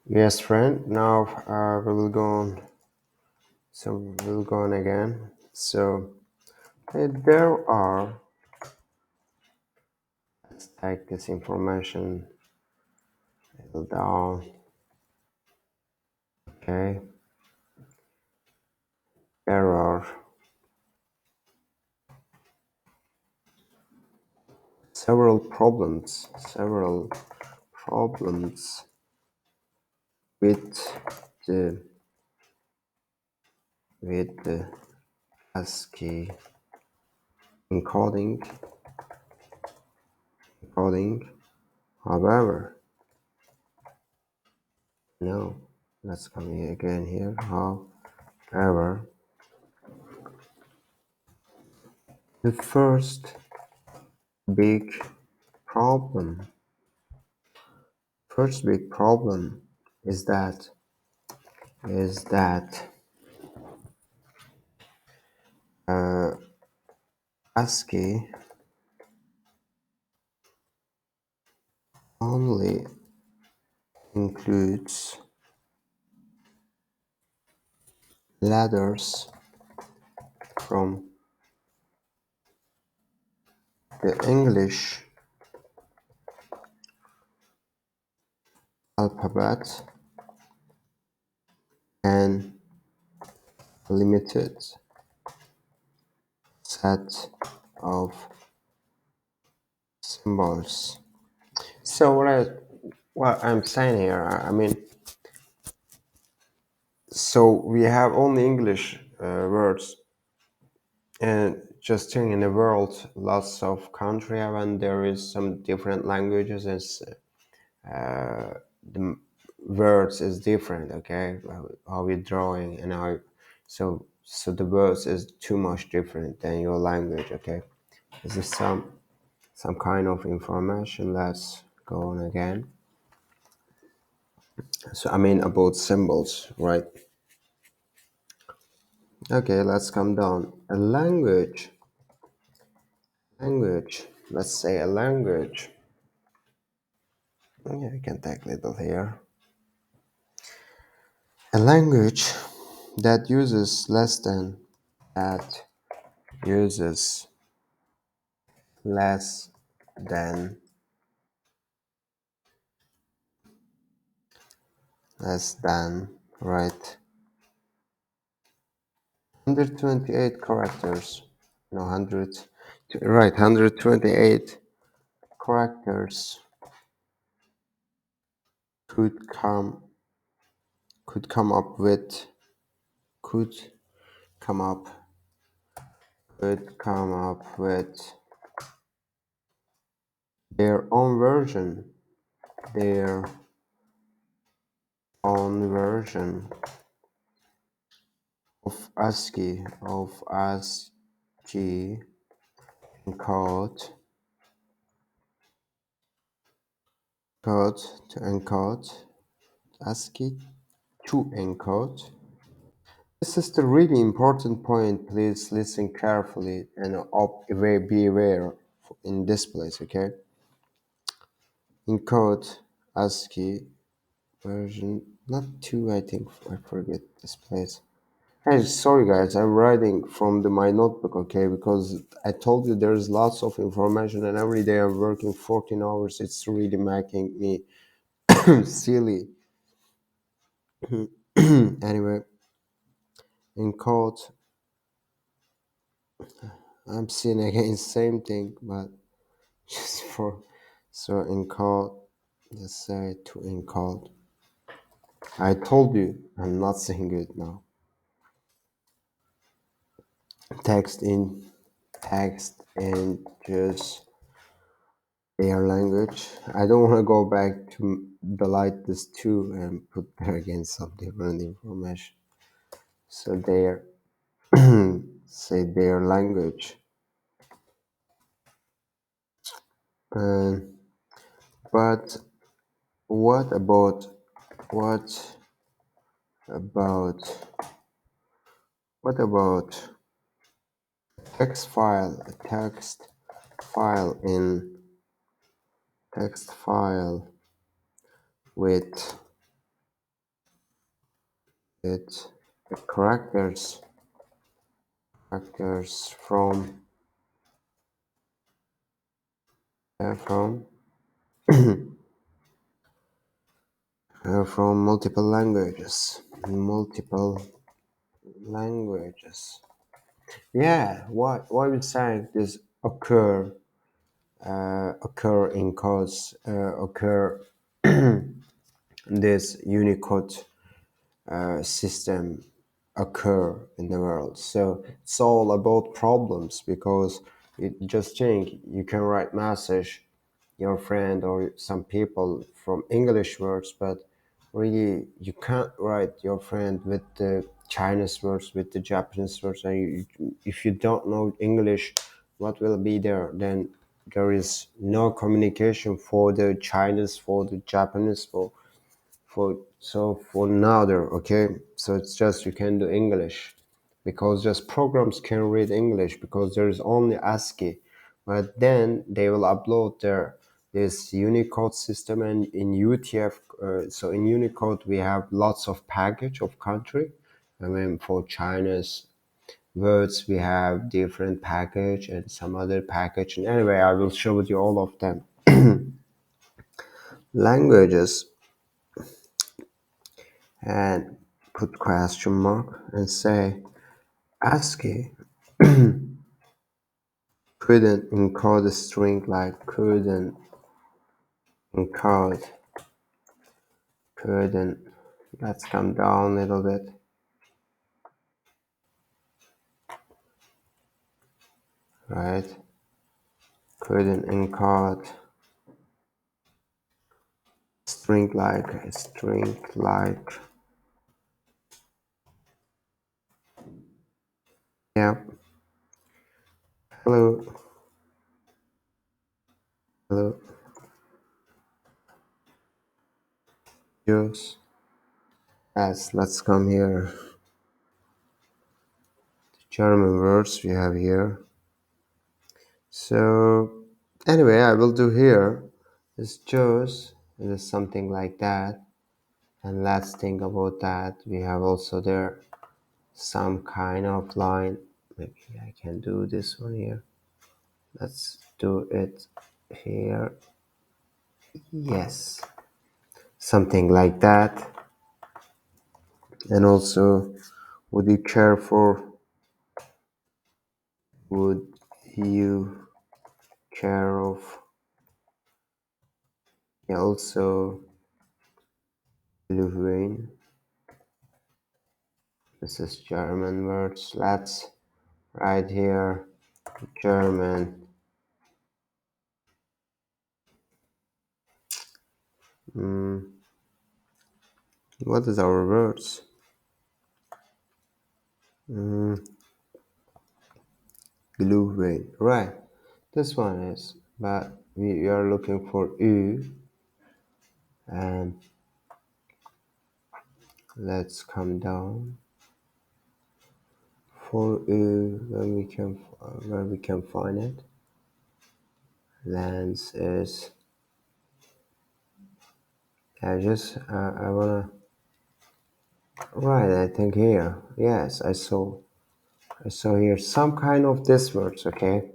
Yes, friend. Now we will go on. We'll go on again. There are. Let's take this information a little down. Okay. There are several problems. Several problems with the the ASCII encoding. Encoding. However, no. Let's come here again here. However, the first big problem First big problem is that uh, ASCII only includes letters from the English alphabet and limited set of symbols. So what I'm saying here, I mean, so we have only English words, and just think in the world, lots of country, and there is some different languages, and the words is different. Okay, how we drawing and how so the words is too much different than your language. Okay, this is some kind of information. Let's go on again. So I mean about symbols, right? Okay, let's come down. A language. Let's say a language. Yeah, I can take little here. A language that uses that uses less than right, 128 characters. No, 100, right, 128 characters could come could come up with could come up come up with their own version their own version of ASCII encode code to encode ASCII to encode. This is the really important point. Please listen carefully and be aware in this place, okay? Encode ASCII version, not 2, I think. I forget this place. Hey, sorry guys, I'm writing from my notebook, okay? Because I told you there's lots of information and every day I'm working 14 hours. It's really making me silly. Anyway, encode. I'm seeing again same thing, but just for so encode. Let's say to encode. I told you I'm not saying it now. Text in just their language. I don't want to go back to delete this too and put there again some different information. So their say their language. And but what about what about what about text file in, text file with it the characters from from multiple languages. Yeah, why we saying this occur in cause occur this Unicode system occur in the world. So it's all about problems because you just think you can write message your friend or some people from English words, but really you can't write your friend with the Chinese words, with the Japanese words. And if you don't know English, what will be there? Then there is no communication for the Chinese, for the Japanese, for neither. Okay, so it's just you can do English because just programs can read English because there is only ASCII, but then they will upload their this Unicode system. And in UTF, so in Unicode we have lots of package of country. I mean, for China's words we have different package and some other package, and anyway I will show you all of them. Languages, and put question mark and say ASCII couldn't encode a string like encode couldn't let's come down a little bit, right? Couldn't encode string like yeah. Hello, hello, yes, yes, let's come here. German words we have here. So anyway, I will do here is choose. It is something like that. And let's think about that. We have also there some kind of line. Maybe I can do this one here. Let's do it here. Yes, something like that. And also, would you care for? Would you care of? Yeah, also Louvain. This is German words. Let's write here German. What is our words? Louvain. Right. This one is, but we are looking for U, and let's come down for U where we can find it. Lens is I wanna right. I think here. Yes, I saw here some kind of this words. Okay,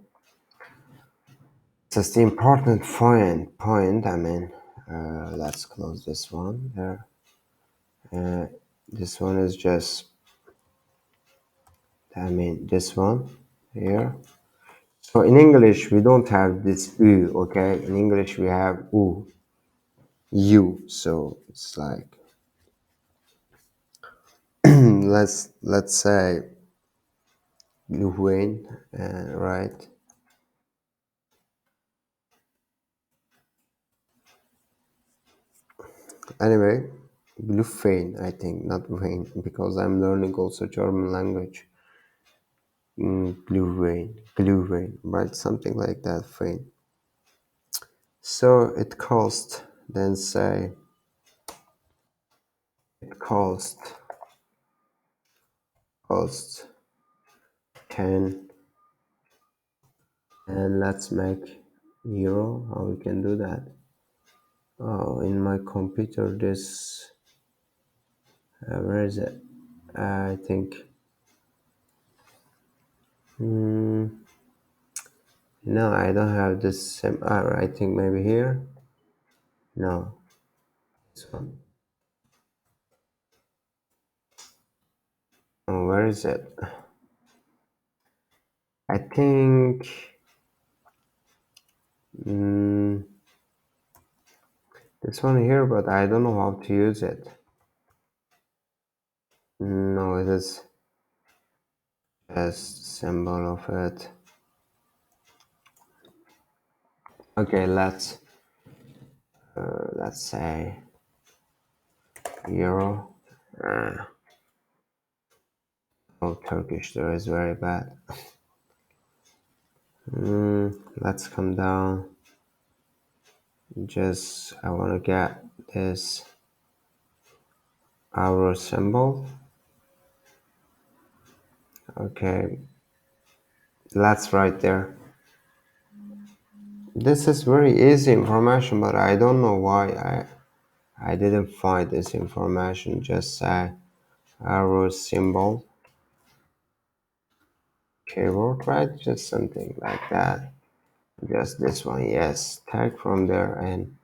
that's the important point. I mean, let's close this one there. This one is just. I mean, this one here. So in English, we don't have this U, okay? In English, we have U, U. So it's like, let's say Luhuin, right? Anyway, Lufain, I think, not Wayne, because I'm learning also German language. Gluvain, right? Something like that, Fain. So it cost, then say, it cost 10. And let's make euro. How we can do that? Oh, in my computer, this where is it? I think. Hmm, no, I don't have this same. I think maybe here. No, this one. Oh, where is it? I think. Mm, this one here, but I don't know how to use it. No, it is just symbol of it. Okay, let's say euro. Oh, Turkish there is very bad. Let's come down. Just I want to get this arrow symbol. Okay, that's right there. This is very easy information, but I don't know why I didn't find this information. Just say arrow symbol keyboard, right? Just something like that. Just this one, yes. Tag from there, and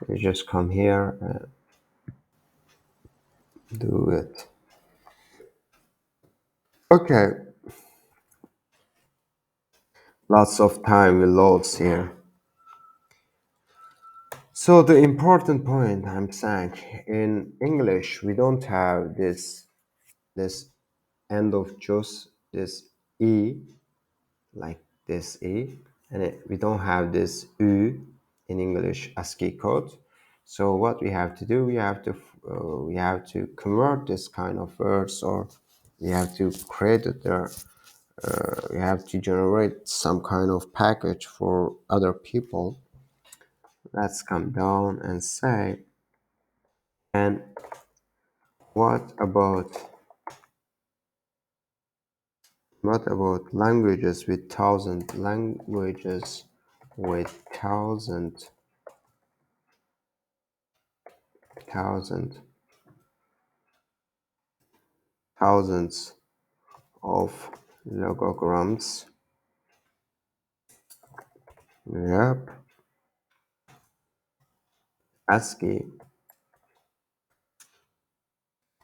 you just come here and do it. Okay, lots of time will loads here. So the important point I'm saying, in English we don't have this end of just this e, like this e, and we don't have this u in English ASCII code. So what we have to do, we have to convert this kind of words, or we have to create it there. We have to generate some kind of package for other people. Let's come down and say, and what about languages with thousand thousand thousands of logograms? Yep. ASCII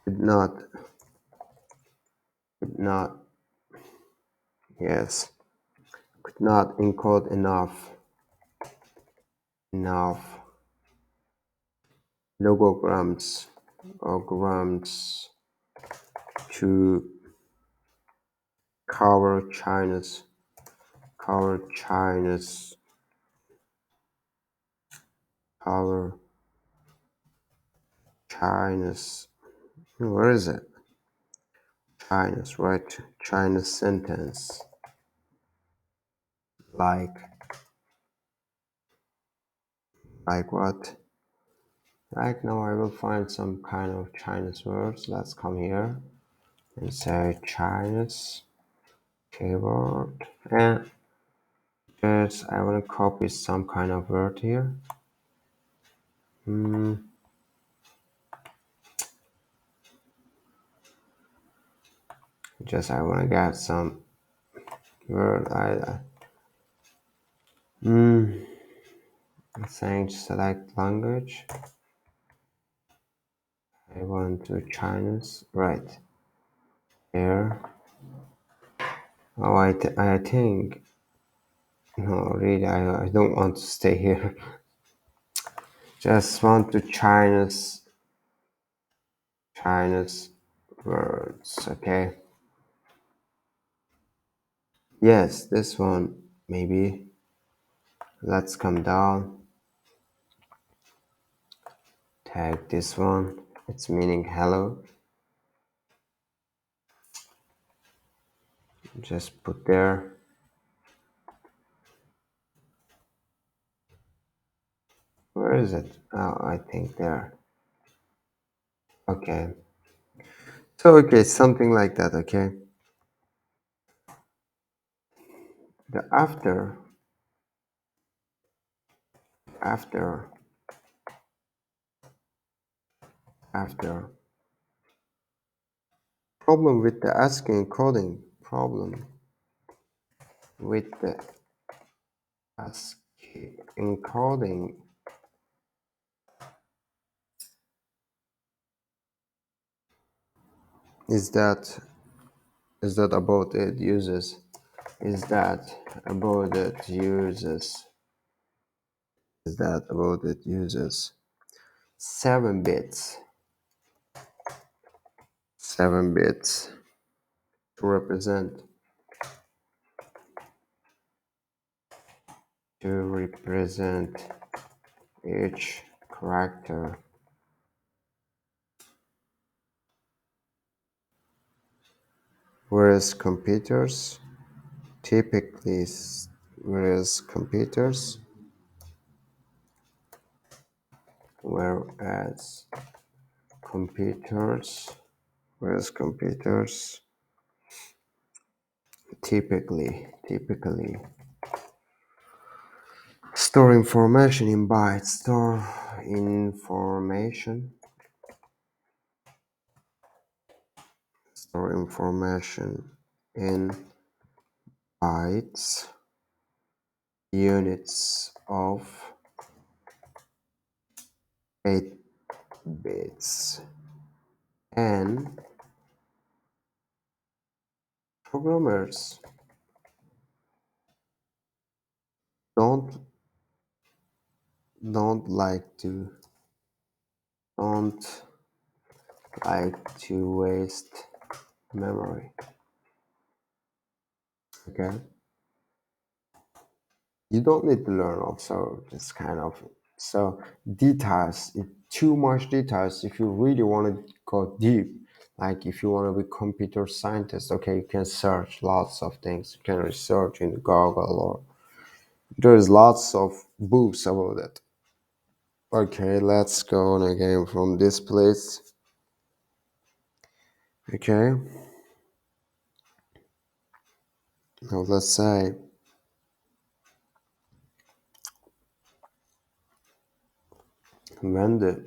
did not yes, could not encode enough logograms to cover cover China's cover China's where is it? China's right, China's sentence, like what? Right now I will find some kind of Chinese words. Let's come here and say Chinese keyboard, and just I want to copy some kind of word here. Just I want to get some word. Saying select language. I want to Chinese, right here. Oh, I think no, really, I don't want to stay here. Just want to Chinese words. Okay. Yes, this one maybe. Let's come down. Tag this one. It's meaning hello. Just put there. Where is it? Oh, I think there. Okay. So okay, something like that. Okay. The after after problem with the ASCII encoding. Problem with the ASCII encoding is that about it uses is that about it uses is that about it uses 7 bits to represent each character, whereas computers typically whereas computers whereas computers whereas computers typically store information in bytes store information in bytes, units of 8 bits, and programmers don't don't like to don't like to waste memory. Okay, you don't need to learn also this kind of so details, too much details. If you really want to go deep, like if you want to be computer scientist, okay, you can search lots of things, you can research in Google, or there's lots of books about it. Okay, let's go on again from this place. Okay, now let's say when the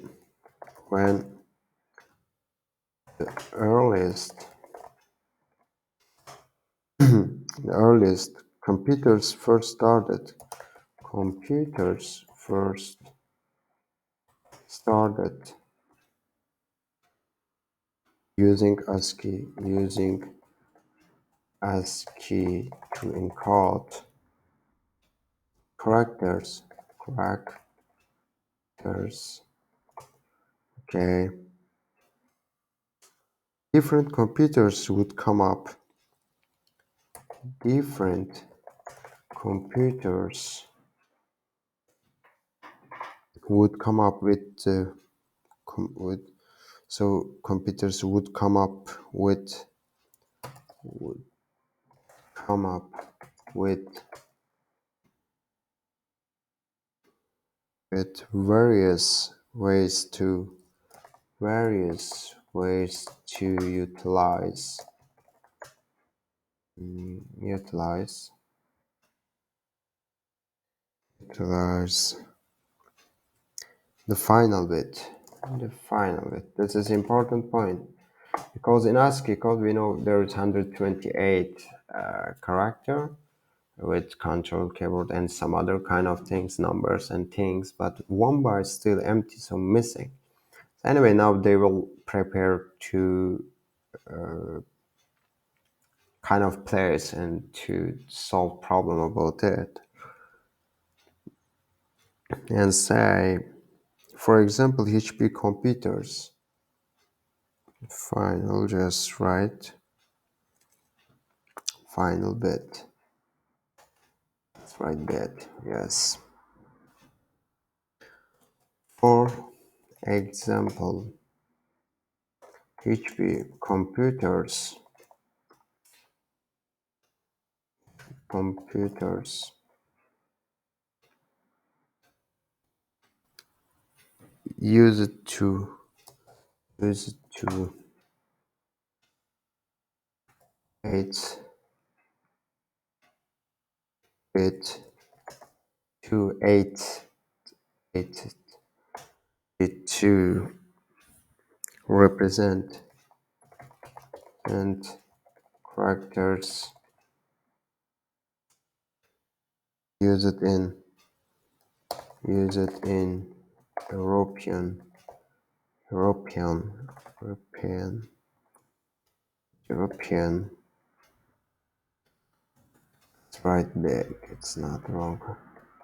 when the earliest the earliest computers first started using ASCII to encode characters characters. Okay, different computers would come up different computers would come up with so computers would come up with various ways to utilize the final bit. This is important point because in ASCII code we know there is 128 character with control keyboard and some other kind of things, numbers and things, but one bar is still empty, so missing. Anyway, now they will prepare to kind of place and to solve problem about it, and say, for example, HP computers. Fine, I'll just write final bit. Let's write bit, yes. For example, HP computers use it to use it to 8 bit to 8 bit to represent and characters. Use it in European European European European. It's right big. It's not wrong.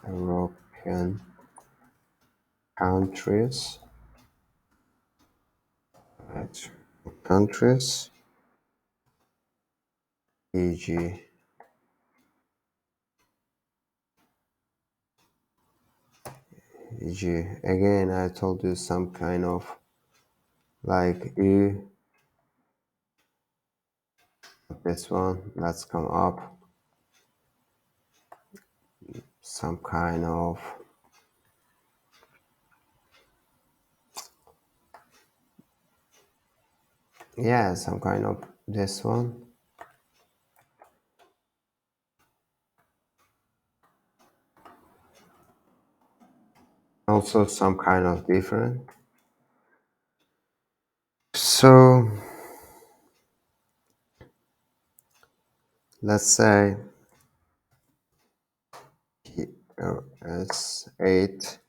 European countries. Right. Countries. E.g. e.g. Again, I told you some kind of like this one. Let's come up. Some kind of some kind of this one. Also some kind of different. So let's say here is 8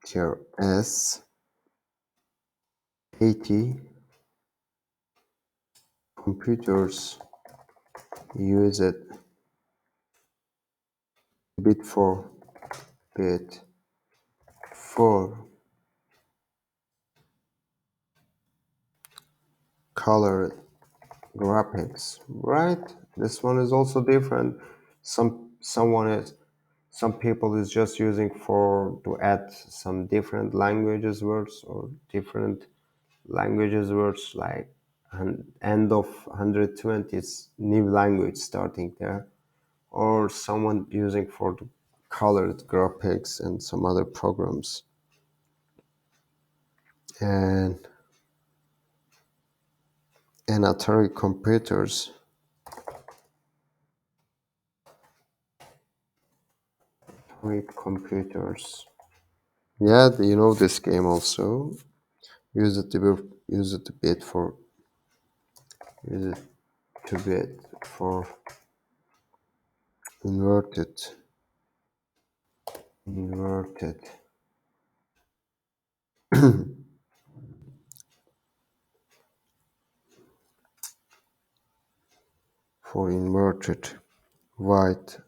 here is 80 computers use it bit for bit for color graphics, right? This one is also different. Some people is just using for to add some different languages words or different languages words like end of 120 is new language starting there, or someone using for the colored graphics and some other programs. And Atari computers. Atari computers. Yeah, you know this game also. Use it a bit for use it to bit for inverted inverted for inverted white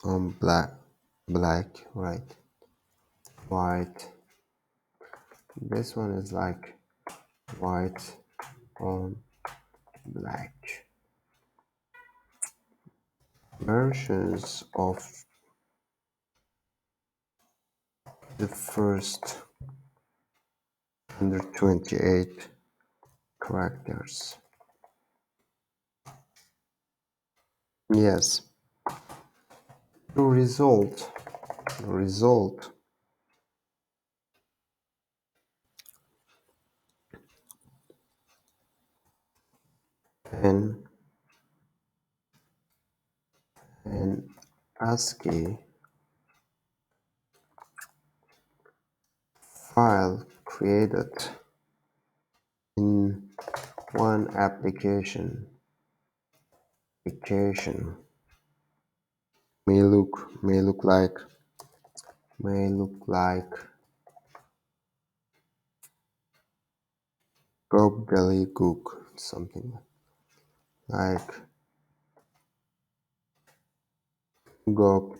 on black, right? White. This one is like white on black. Versions of the first 128 characters. Yes. The result an an ASCII file created in one application may look like gobbledygook, something like gob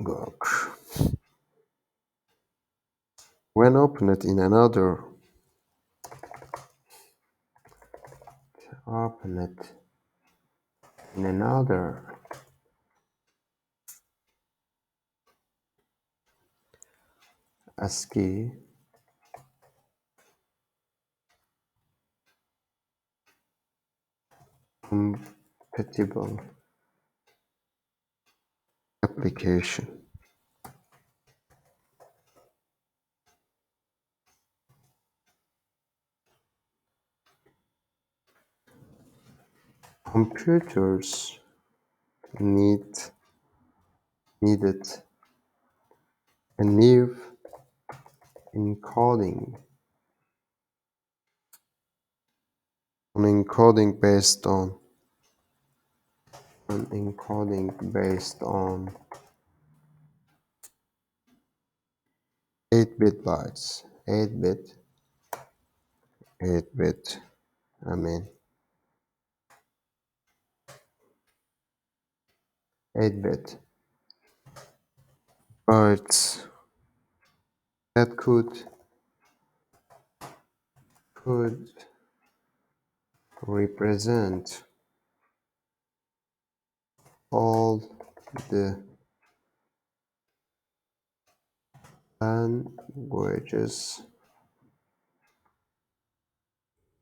gok. When opened in another ASCII compatible application, computers needed a new encoding, an encoding based on an encoding based on 8-bit bytes, 8-bit, I mean 8-bit bytes that could represent all the languages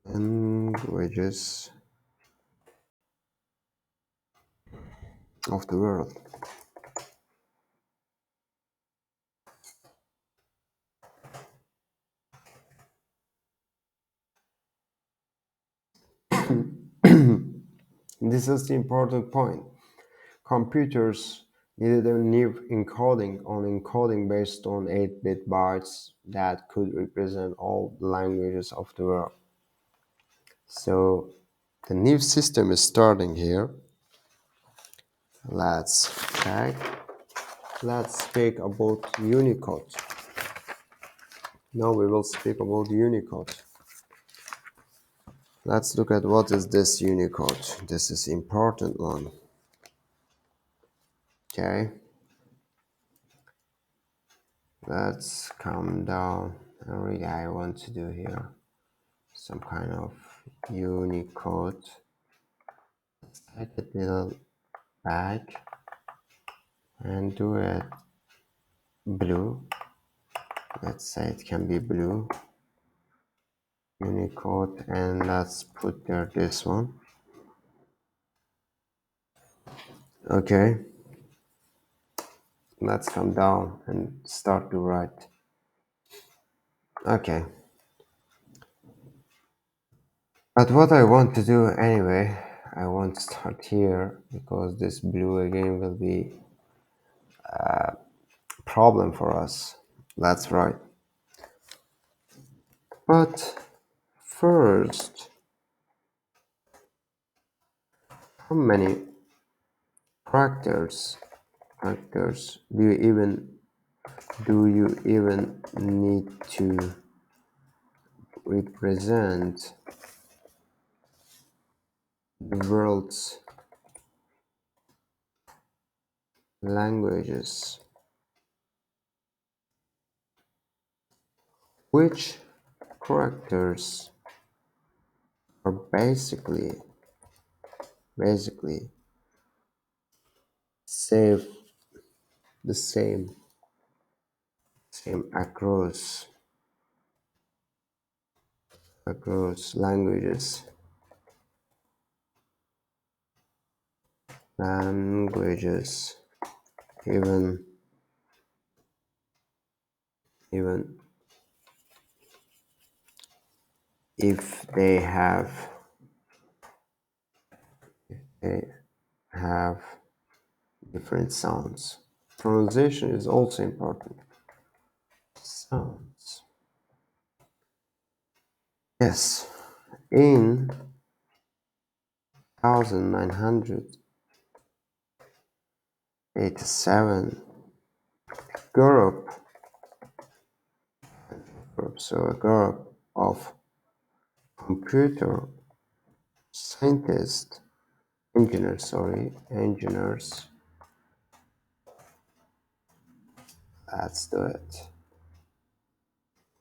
languages of the world. This is the important point. Computers needed a new encoding based on 8-bit bytes that could represent all the languages of the world. So the new system is starting here. Let's check. Let's speak about Unicode. Now we will speak about Unicode. Let's look at what is this Unicode. This is important one. Okay. Let's come down. Really, I want to do here some kind of Unicode. Let's add a little bag and do it blue. Let's say it can be blue. Unicode, and let's put there this one. Okay. Let's come down and start to write. Okay. But what I want to do anyway, I want to start here because this blue again will be a problem for us. That's right. But first, how many characters do you even need to represent the world's languages? Which characters are basically save the same across languages, even if they have different sounds. Pronunciation is also important. Sounds. Yes, in 1987, group, a group of computer scientists, engineers, let's do it.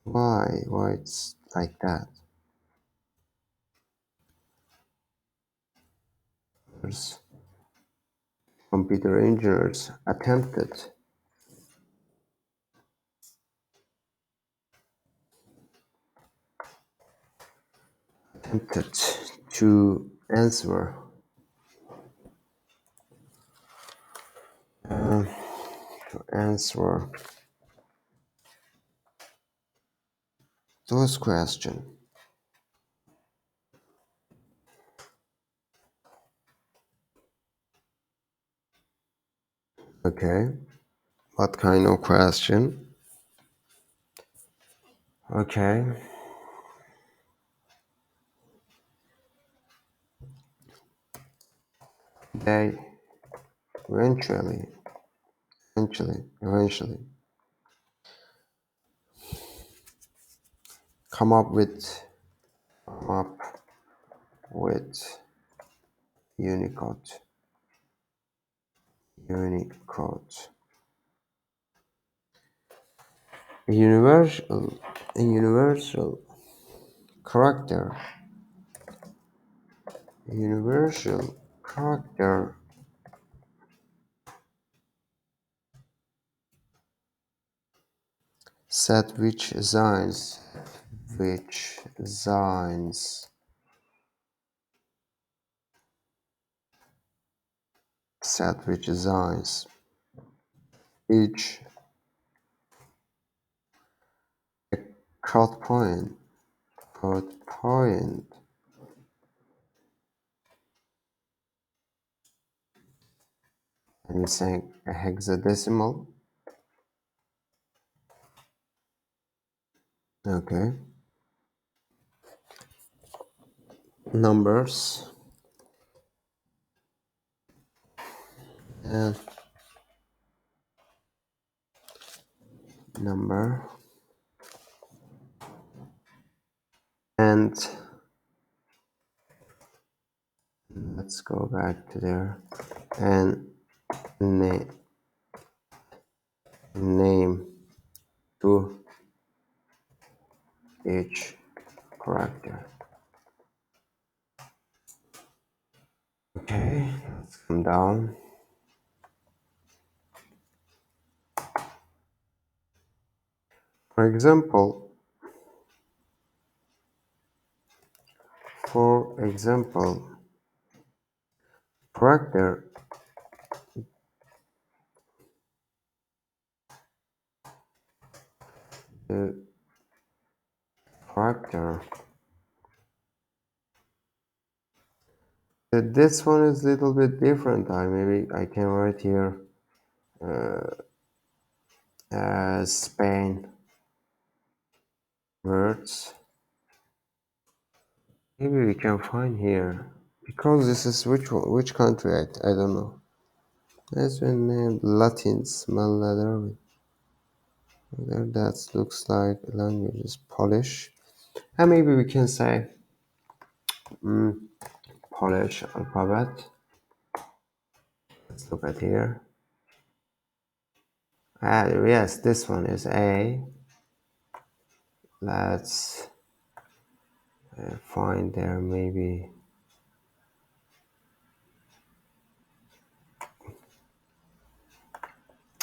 Why it's like that? Computer engineers attempted to answer those questions. Okay, What kind of question? Okay. They eventually, eventually come up with come up with Unicode. Unicode. A universal character. A universal character set which signs set which signs each code point and it's saying a hexadecimal. Okay. Numbers and number and let's go back to there and na- name to each character. Okay, let's come down. For example, character the character. This one is a little bit different. Maybe I can write here Spain words. Maybe we can find here because this is which country? I don't know. Has been named Latin small letter. That looks like language is Polish. And maybe we can say Polish alphabet. Let's look at here. Yes, this one is A. Let's find there maybe.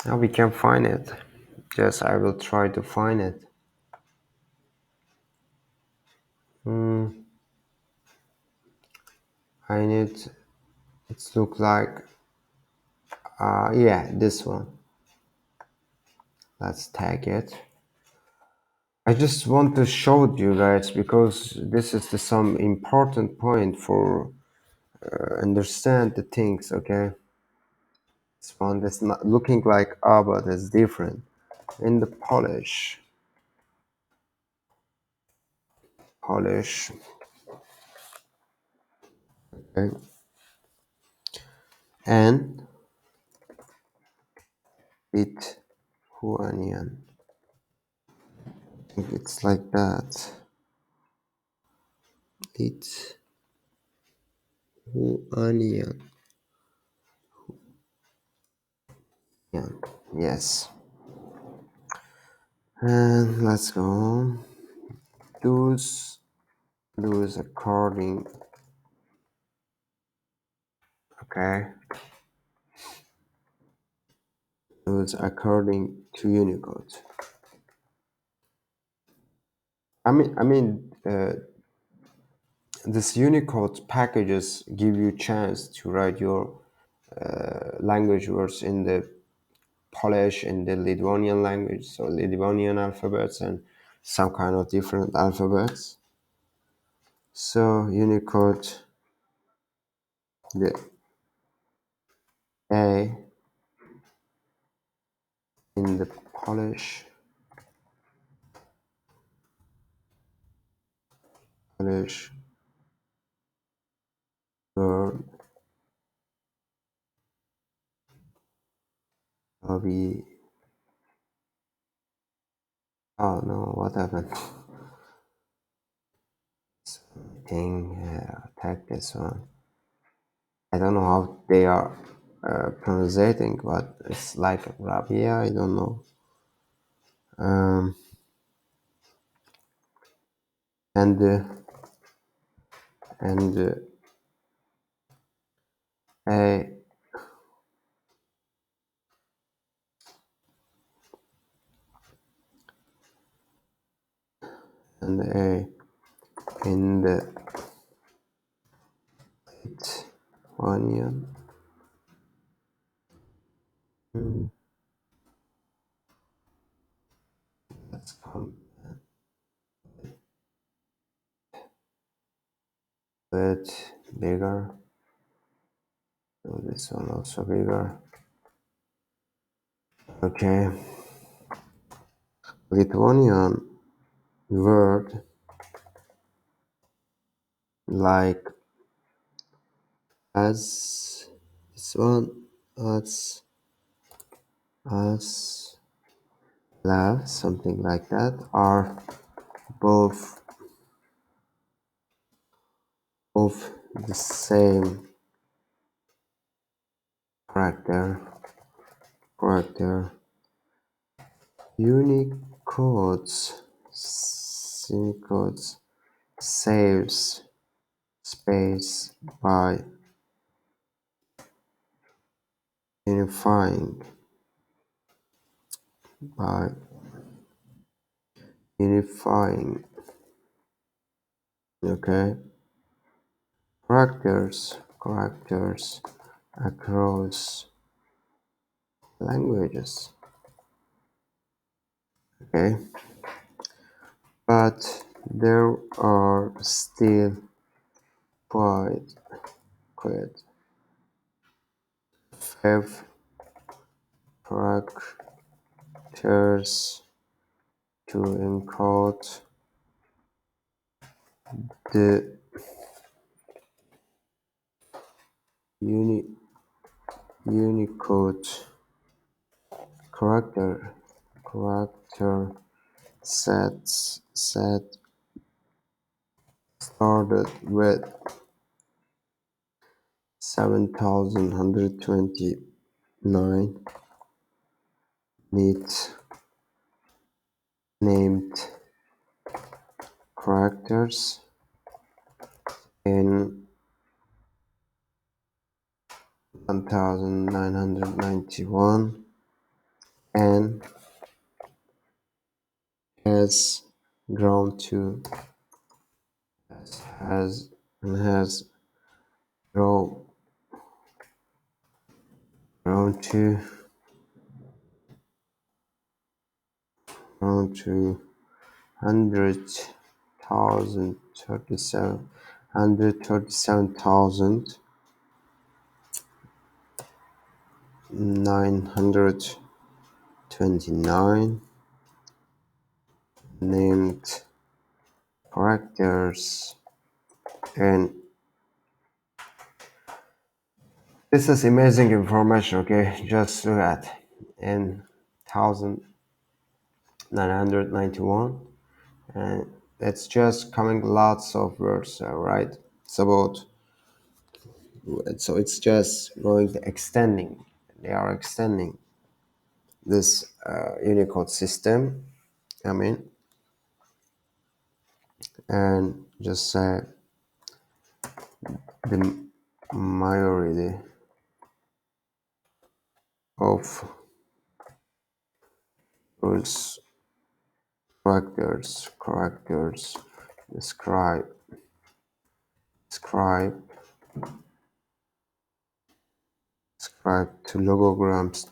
Now we can find it. Yes, I will try to find it. I need. It's look like. Yeah, this one. Let's tag it. I just want to show you guys because this is some important point for understand the things. Okay, this one that's not looking like but it's different in the Polish. Okay, and Lithuanian. I think it's like that. Lithuanian. Yeah. Yes. And let's go on. Those according. Okay. Those according to Unicode. This Unicode packages give you chance to write your language words in the Polish and the Lithuanian language, so Lithuanian alphabets and some kind of different alphabets. So Unicode, the A the Polish word lobby. Oh no, what happened? Thing attack this one. I don't know how they are pronouncing, but it's like Rabia. I don't know. Um, and and a and a in the Lithuanian. Let's come bit bigger. So this one also bigger. Okay. Lithuanian word like as this one as love something like that are both of the same character. Unicodes saves space by unifying by unifying okay characters across languages. Okay, but there are still quite quite five characters to encode the uni- Unicode character set started with 7,129 neat named characters in 1,991 and has grown to has grown grown to grown to 137,929 named characters, and this is amazing information. Okay, just look at in 1991, and it's just coming lots of words, right? It's about so it's just going to extending. They are extending this Unicode system. I mean, and just say the majority of rules characters describe describe describe to logograms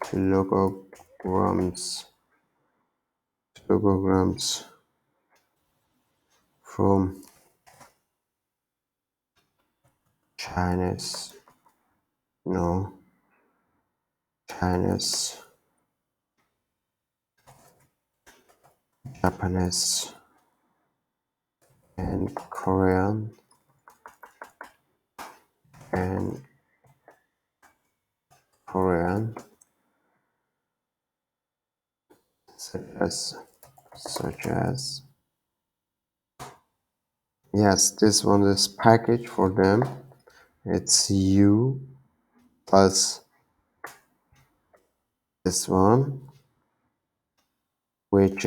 from Chinese no Chinese Japanese, and Korean, and Korean, such as, such as, yes, this one is package for them. It's U plus this one, which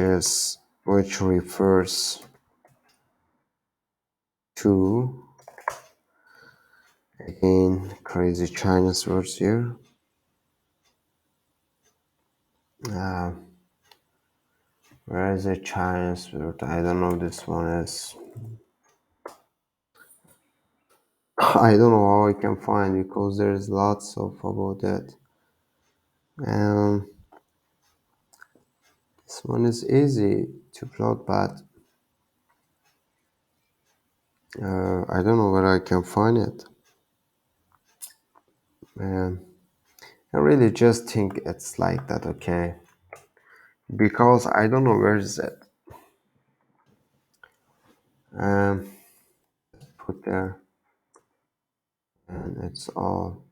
refers to, again, crazy Chinese words here. Uh, where is the Chinese word? I don't know. This one is. I don't know how I can find because there's lots of about that. Um, this one is easy to plot, but I don't know where I can find it. I really just think it's like that, okay? Because I don't know where is it. Um, put there, and it's all.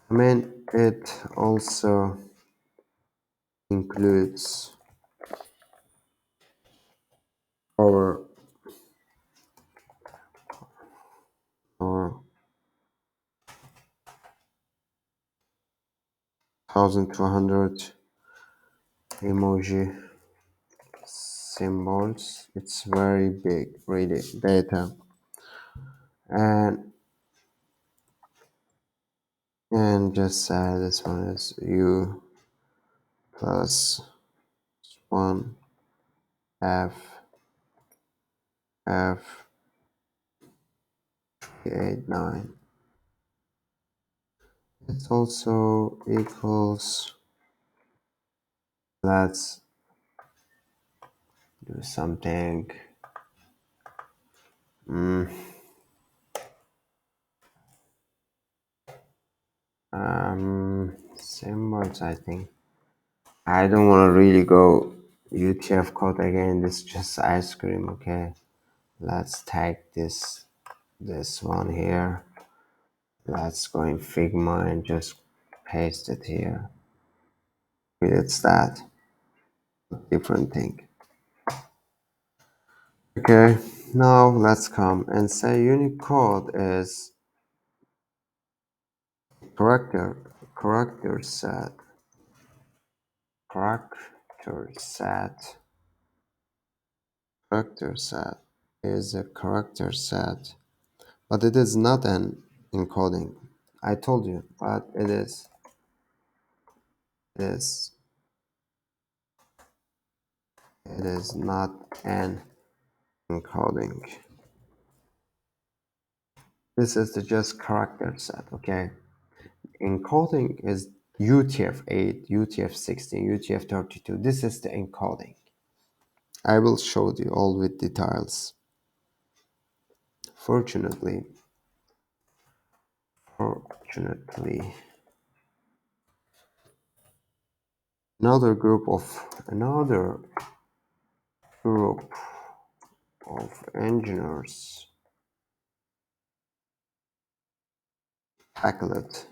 I mean, it also includes our 1200 emoji symbols. It's very big, really, data. And just this one is U plus 1 F F 89. It's also equals, let's do something. Symbols, I think. I don't want to really go UTF code again. This is just ice cream, okay? Let's take this one here. Let's go in Figma and just paste it here. It's that different thing. Okay, now let's come and say Unicode is character set. Character set. Character set is a character set, but it is not an encoding. I told you, but it is. It is. It is not an encoding. This is the just character set, okay? Encoding is UTF-8, UTF-16, UTF-32. This is the encoding. I will show you all with details. Fortunately, another group of engineers tackled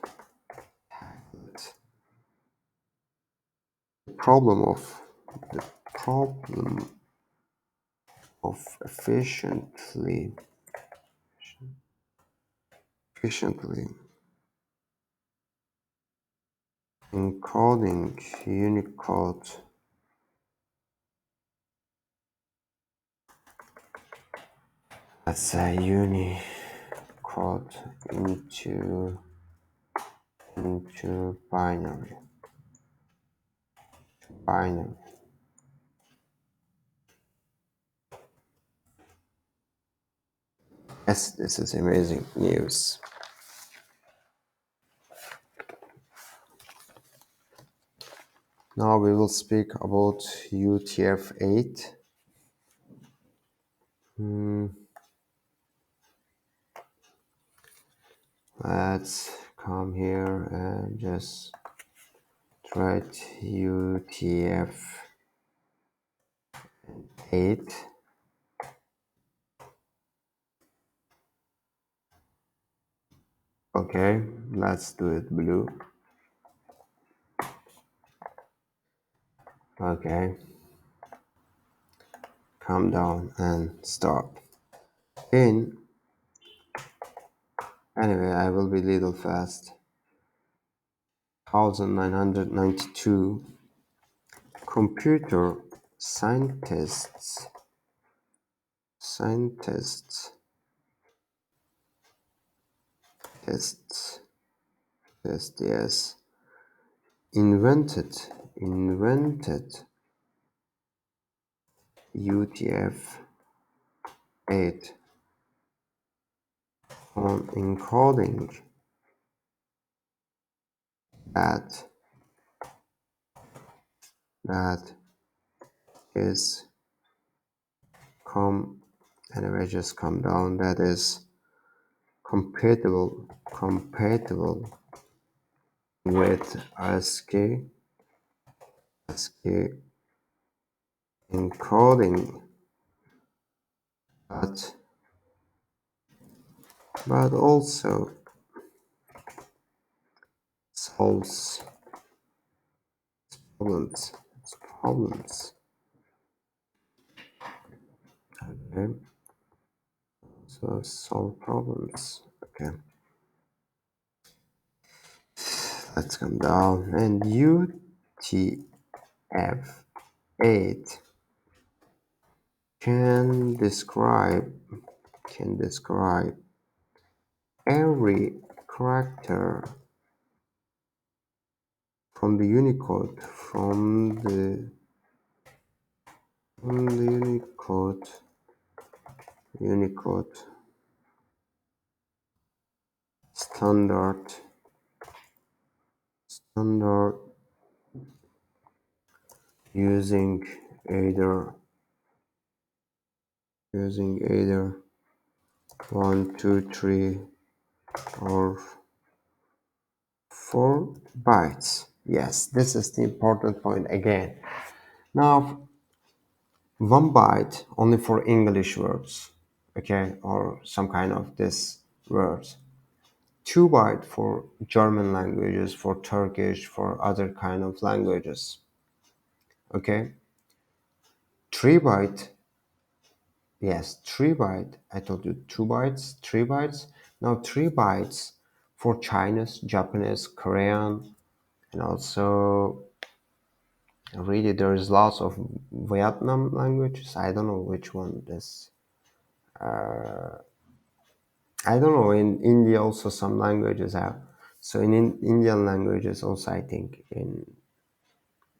the problem of efficiently encoding Unicode Unicode into binary. Yes, this is amazing news. Now we will speak about UTF-8. Let's come here and just right, UTF-8. Okay, let's do it blue. Okay, calm down and stop. In, anyway, I will be little fast. 1992, computer scientists, tests, yes, invented UTF-8 on encoding that that is com anyway just calm down, that is compatible with ASCII encoding, but also solves problems. Okay, so solve problems. Okay, let's come down. And UTF-8 can describe every character from the Unicode Unicode standard using either 1, 2, 3, or 4 bytes. Yes, this is the important point again. Now, 1 byte only for English words, okay, or some kind of this words. 2 byte for German languages, for Turkish, for other kind of languages. Okay, 3 byte, yes, 3 byte. I told you 2 bytes, 3 bytes. Now 3 bytes for Chinese, Japanese, Korean, and also really there's lots of Vietnam languages. I don't know which one this. I don't know. In India also some languages have. So in Indian languages also I think in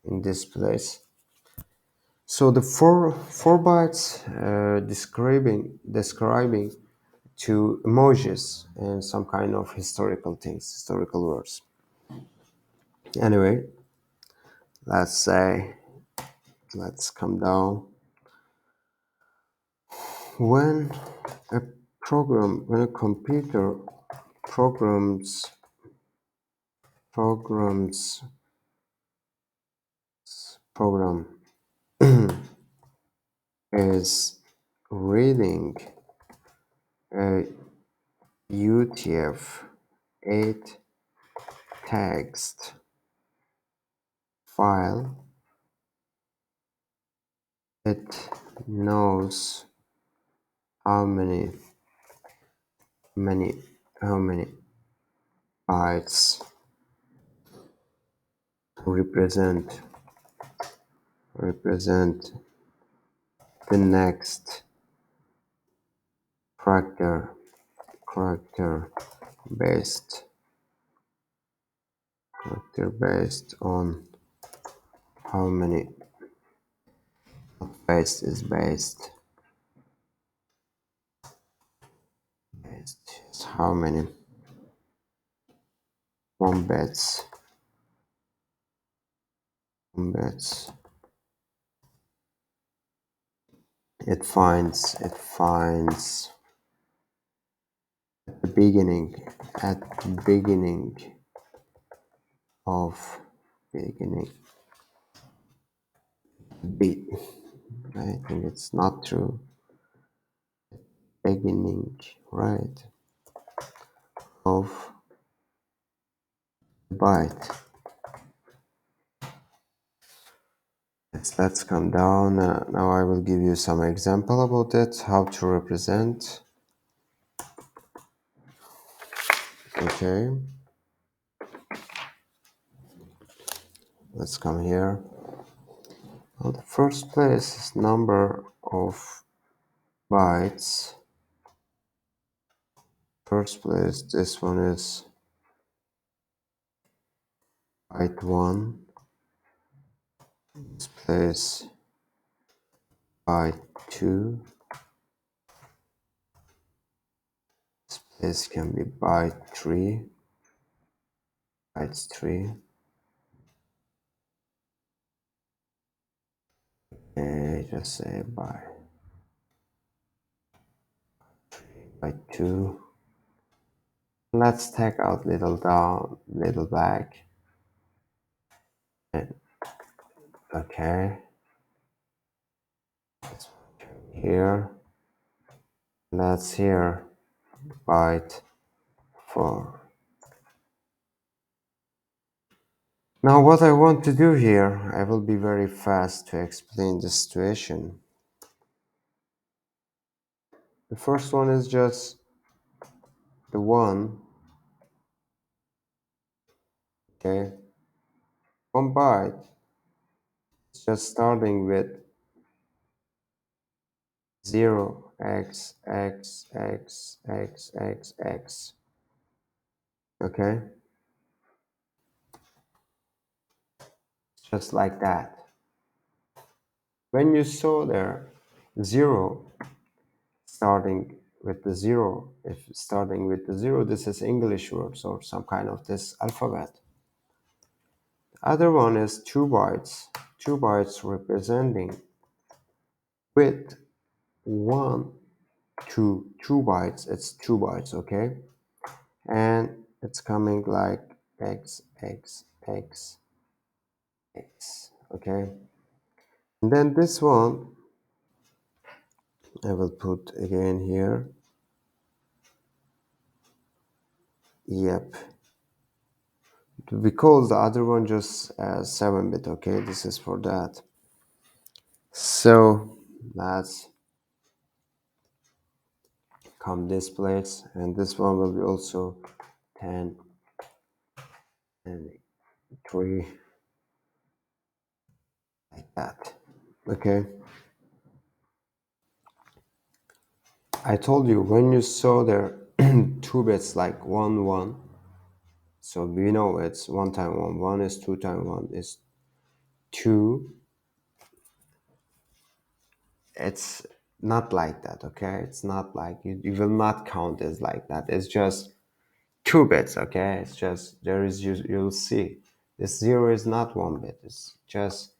this place. So the four bytes describing to emojis and some kind of historical things, historical words. Anyway, let's say, let's come down. When a when a computer programs programs program is reading a UTF-8 text file, it knows how many how many bytes represent the next character based based on how many, based is based is how many wombats wombats it finds at the beginning of beginning beat. I think it's not true. Beginning, right, of byte. Let's come down. Now I will give you some example about it, how to represent. Okay, let's come here. Well, the first place is number of bytes. First place, this one is byte 1. This place byte 2. This place can be byte 3. Bytes 3. Okay, just say byte 2. Let's take out little down, little back. And okay. Here. Let's here byte 4. Now what I want to do here, I will be very fast to explain the situation. The first one is just the 1. Okay. 1 byte. It's just starting with 0, x, x, x, x, x, x. Okay. Just like that. When you saw there 0 starting with the 0, if starting with the 0, this is English words or some kind of this alphabet. The other one is 2 bytes. 2 bytes representing with 1 to 2 bytes, it's 2 bytes, okay? And it's coming like x, x, x, x, okay? And then this one, I will put again here. Yep. Because the other one just 7-bit, okay? This is for that. So let's come this place, and this one will be also 10 and 3, like that. Okay. I told you when you saw there 2 bits like 1 1, so we know it's 1 times 1. 1 is 2 times 1 is 2. It's not like that, okay? It's not like you will not count as like that. It's just 2 bits, okay? It's just there is you'll see this 0 is not 1 bit. It's just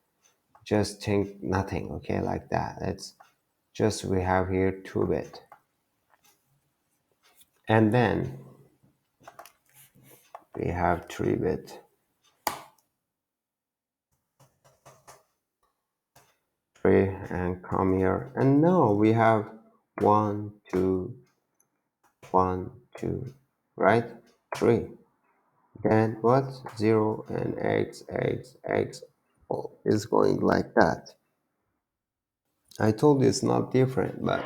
think nothing, okay? Like that. It's just we have here 2 bit, and then we have 3 bit. 3 and come here, and now we have 1 2 1 2, right? 3. Then what? 0 and x x x is going like that. I told you it's not different, but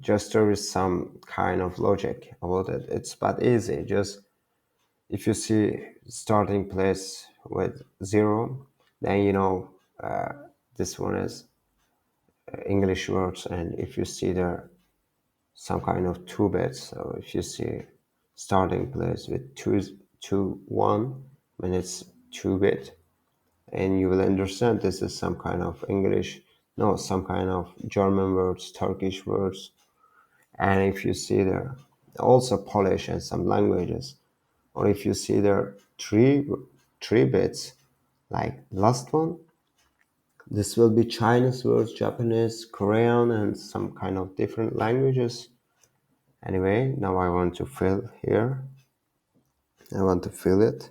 just there is some kind of logic about it. It's but easy. Just if you see starting place with 0, then you know this one is English words, and if you see there some kind of 2 bits, so if you see starting place with 2 1, when it's 2 bit, and you will understand this is some kind of English, no, some kind of German words, Turkish words. And if you see there also Polish and some languages, or if you see there three bits like last one, this will be Chinese words, Japanese, Korean, and some kind of different languages. Anyway, now I want to fill here. I want to fill it.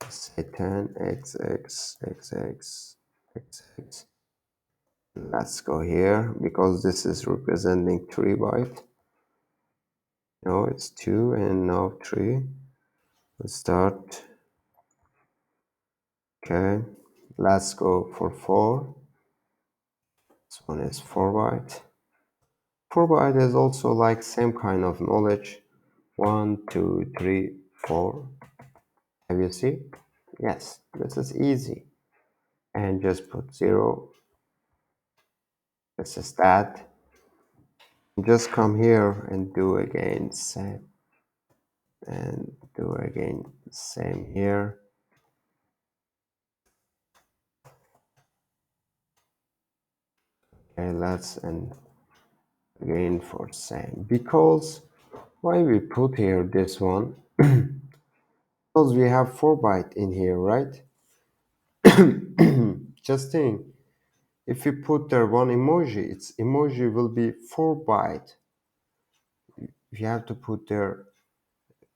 say 10 XX XX XX. Let's go here because this is representing 3 byte. No, it's 2 and now 3. Let's start. Okay, let's go for 4. This one is 4 byte. 4 byte is also like same kind of knowledge. 1, 2, 3, 4. Have you seen? Yes, this is easy. And just put 0. This is that. Just come here and do again same. And do again same here. Okay, let's and again for same. Because why we put here this one? Because we have 4 byte in here, right? Just think, if you put there one emoji, its emoji will be 4 byte. You have to put there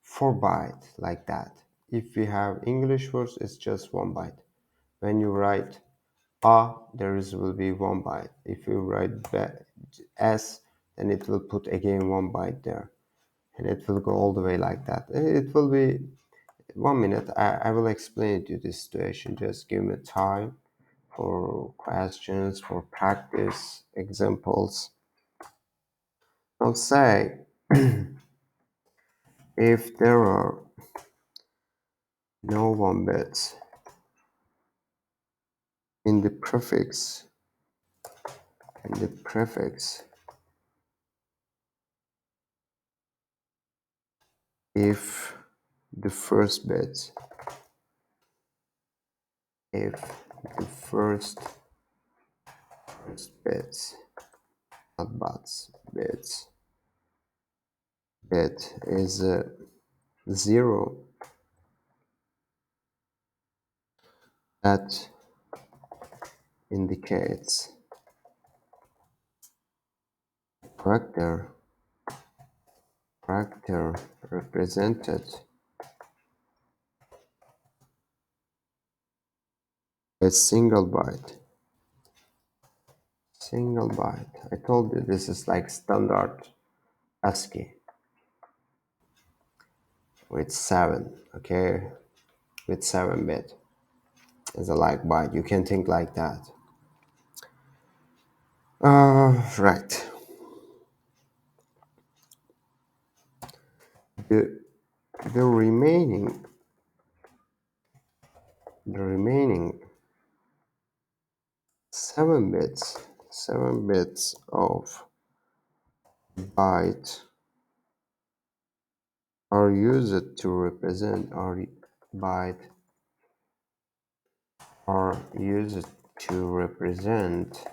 4 byte like that. If we have English words, it's just 1 byte. When you write A, will be 1 byte. If you write S, then it will put again 1 byte there. And it will go all the way like that. It will be 1 minute. I will explain to you this situation. Just give me time for questions, for practice, examples. I'll say if there are no 1 bits in the prefix, if the first bit, if the first bits, not bits, bit is 0, that indicates character represented a single byte. I told you this is like standard ASCII with 7, okay, with 7 bit is a like byte. You can think like that. Right. The the remaining 7 bits of byte are used to represent are used to represent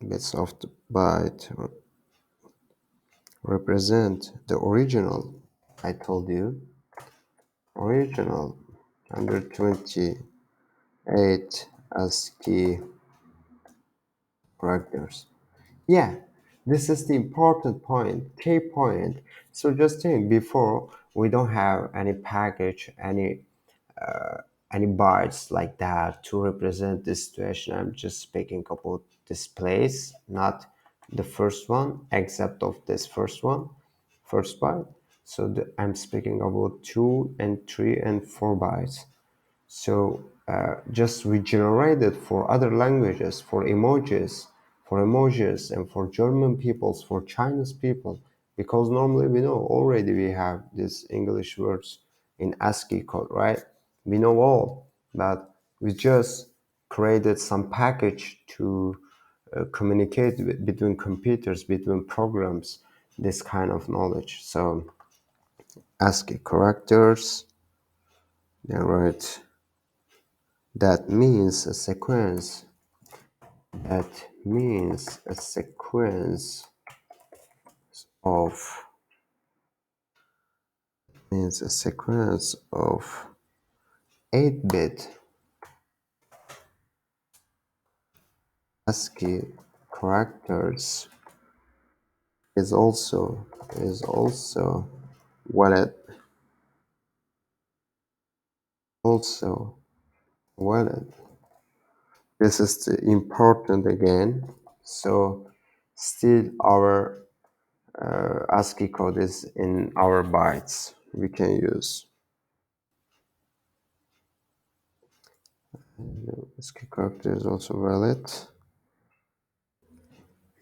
bits of the byte represent the original. I told you original 128 ASCII characters. Yeah, this is the important point, key point. So just think, before we don't have any package, any bytes like that to represent this situation. I'm just speaking about displays, not the first one, except of this first one, first byte. So I'm speaking about 2 and 3 and 4 bytes. So just we generated for other languages, for emojis, and for German peoples, for Chinese people, because normally we know already we have these English words in ASCII code, right? We know all, but we just created some package to communicate between computers, between programs, this kind of knowledge. So ASCII characters, yeah, right. That means a sequence. That means a sequence of means a sequence of 8-bit ASCII characters is also wallet, also wallet. This is the important again. So still our ASCII code is in our bytes. We can use ASCII character is also valid.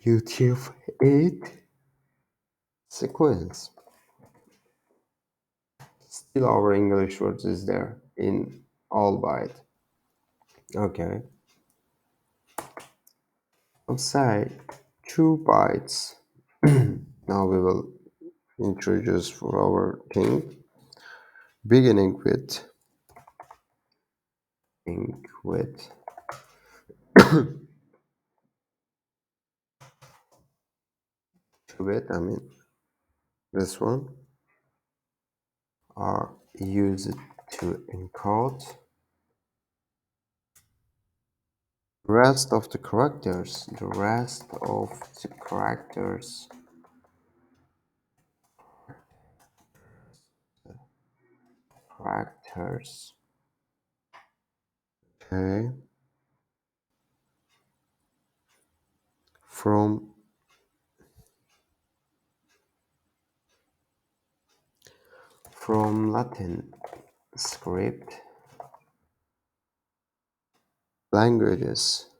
UTF-8 sequence. Still our English words is there in all byte. Okay. I'll say 2 bytes. Now we will introduce for our thing, beginning with 2-bit. I mean this one are used to encode rest of the characters. The rest of the characters. Okay. From Latin script languages.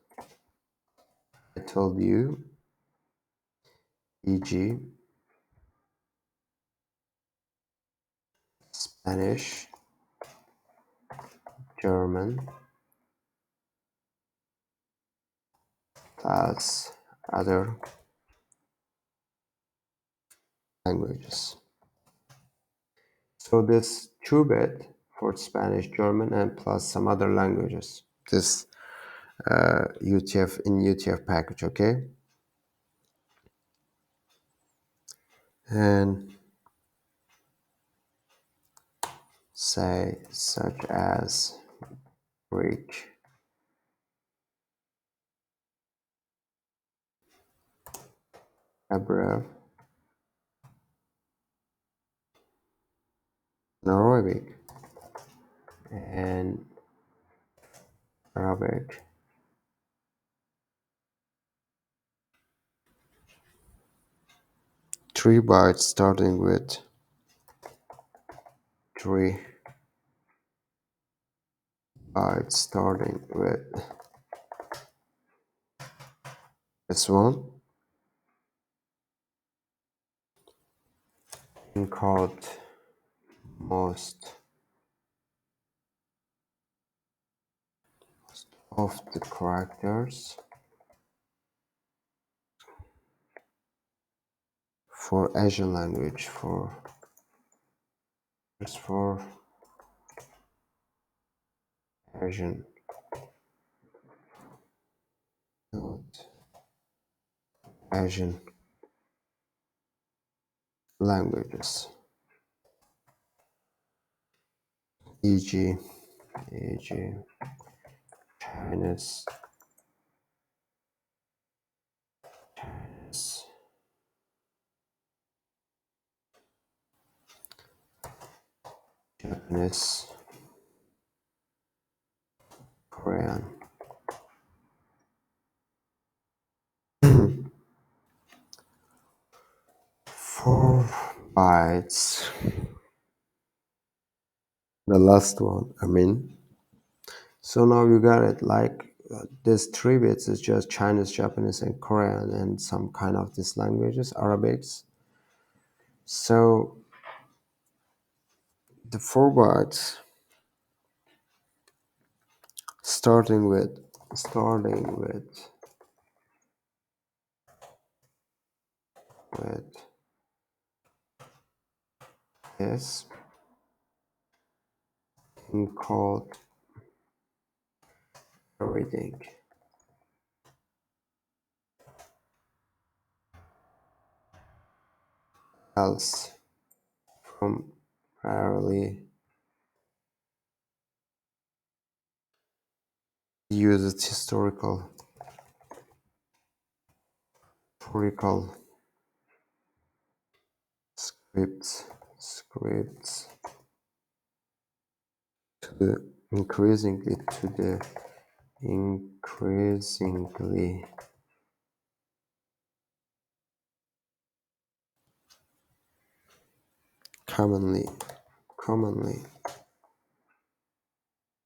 I told you, e.g., Spanish, German, plus other languages. So this 2-bit for Spanish, German, and plus some other languages. This UTF in UTF package, okay? And say such as Greek, Hebrew, Arabic, and Arabic. Three bytes starting with 3 bytes starting with this one. Encode most of the characters for Asian language for Asian not Asian languages, e.g. Chinese, Japanese, Korean. 4 bytes. The last one, I mean. So now you got it. Like this 3 bits is just Chinese, Japanese, and Korean, and some kind of these languages, Arabics. So the 4 bytes starting with this encode everything else from priorly used historical scripts to the increasingly commonly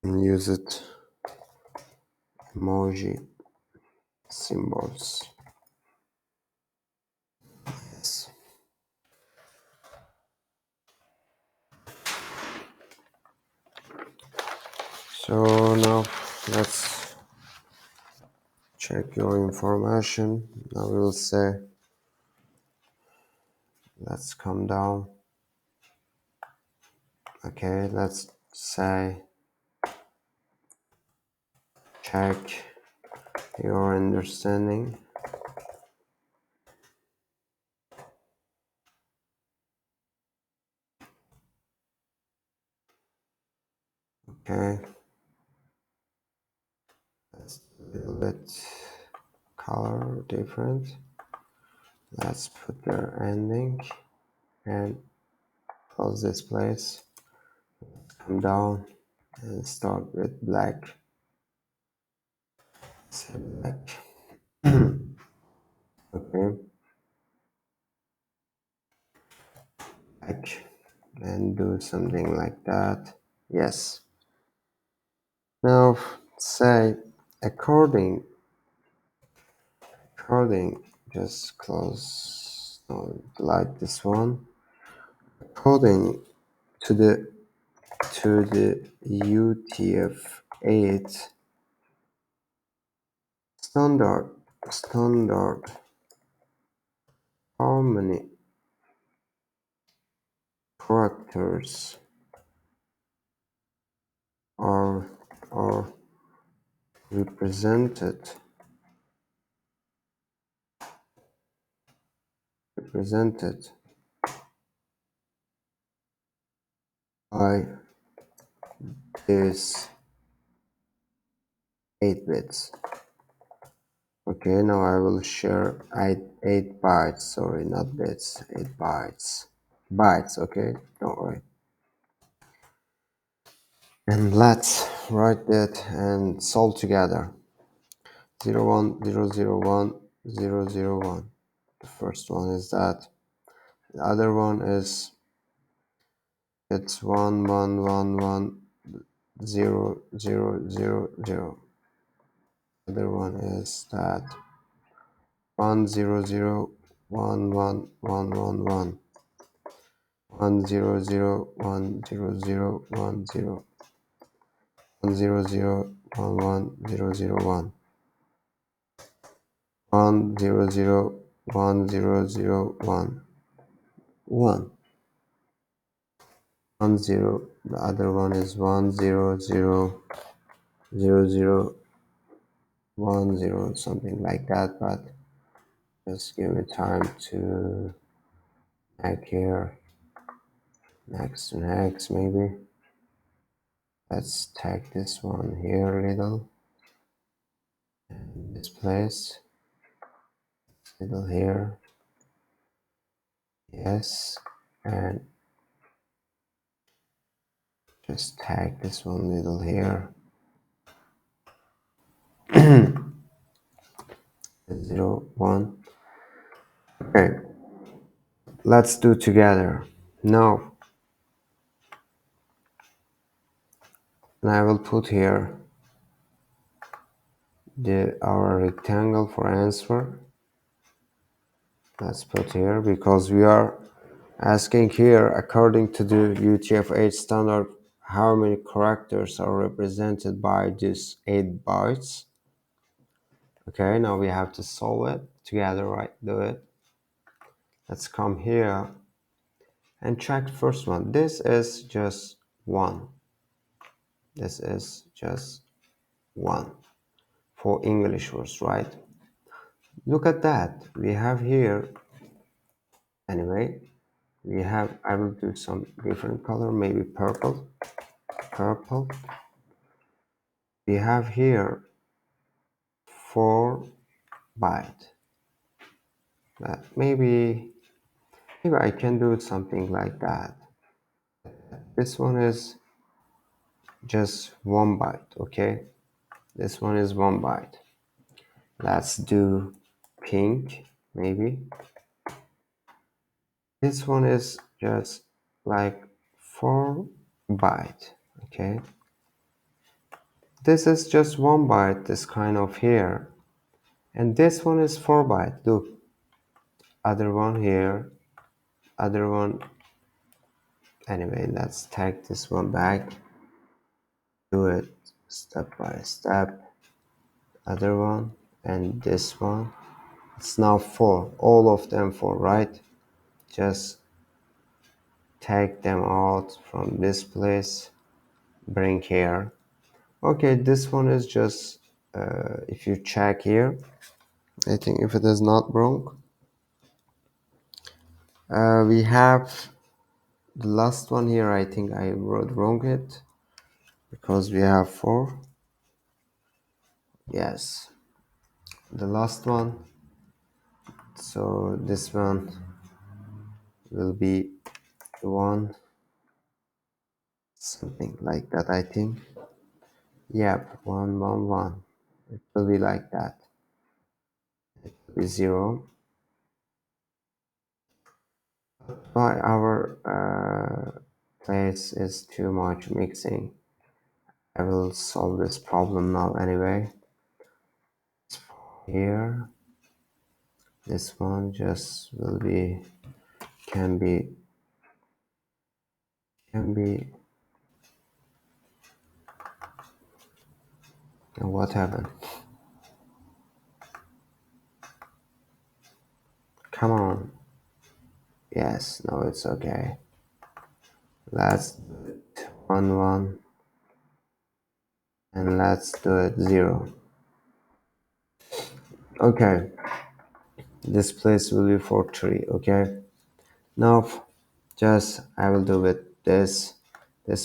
used emoji symbols. Yes. So now let's check your information. Now we'll say, let's come down. Okay, let's say, check your understanding. Okay, let's do a little bit color different. Let's put their ending and close this place. Come down and start with black. Say black. Okay, black, and do something like that. Yes. Now say according, just close, no, delete this one. According to the UTF-8 standard, how many characters are represented by these 8 bits? Okay, now I will share 8 bytes, sorry, not bits, 8 bytes. Bytes, okay, don't worry. And let's write that and solve together. 0 1 0 0 1 0 0 1. The first one is that. The other one is it's 1 1 1 1 0 0 0 0. The other one is that 1 0 0 1 1 1 1 1. 1 0 0 1 0 0 1 0 1 0 0 1 1 0 0 1 1 0 0 1 0 0 1 1 1 0. The other one is 1 0 0 0 0 1 0, something like that, but just give me time to make here next to next. Maybe let's take this one here a little, and this place little here, yes, and just tag this one little here. 0 1. Okay, let's do together now. And I will put here our rectangle for answer. Let's put here because we are asking here according to the UTF-8 standard how many characters are represented by these 8 bytes. Okay, now we have to solve it together, right? Do it. Let's come here and check the first one. This is just 1. This is just 1 for English words, right? Look at that. We have here, anyway, I will do some different color, maybe purple. We have here 4 byte. Maybe Maybe I can do something like that. This one is just 1 byte, okay? This one is 1 byte. Let's do pink, maybe. This one is just like 4 byte, okay? This is just 1 byte, this kind of here. And this one is 4 byte. Look, other one here, other one. Anyway, let's take this one back. Do it step by step. Other one and this one. It's now 4. All of them 4, right? Just take them out from this place. Bring here. Okay, this one is just if you check here, I think if it is not wrong, we have the last one here. I think I wrote wrong it because we have 4. Yes, the last one. So this one will be the one, something like that, I think. Yep, 111. It will be like that. It will be 0. But our place is too much mixing. I will solve this problem now anyway. Here, this one just will be, can be, what happened? Come on. Yes, no, it's okay. Let's do it 1 1 and let's do it 0. Okay, this place will be for 3. Okay, now just I will do with this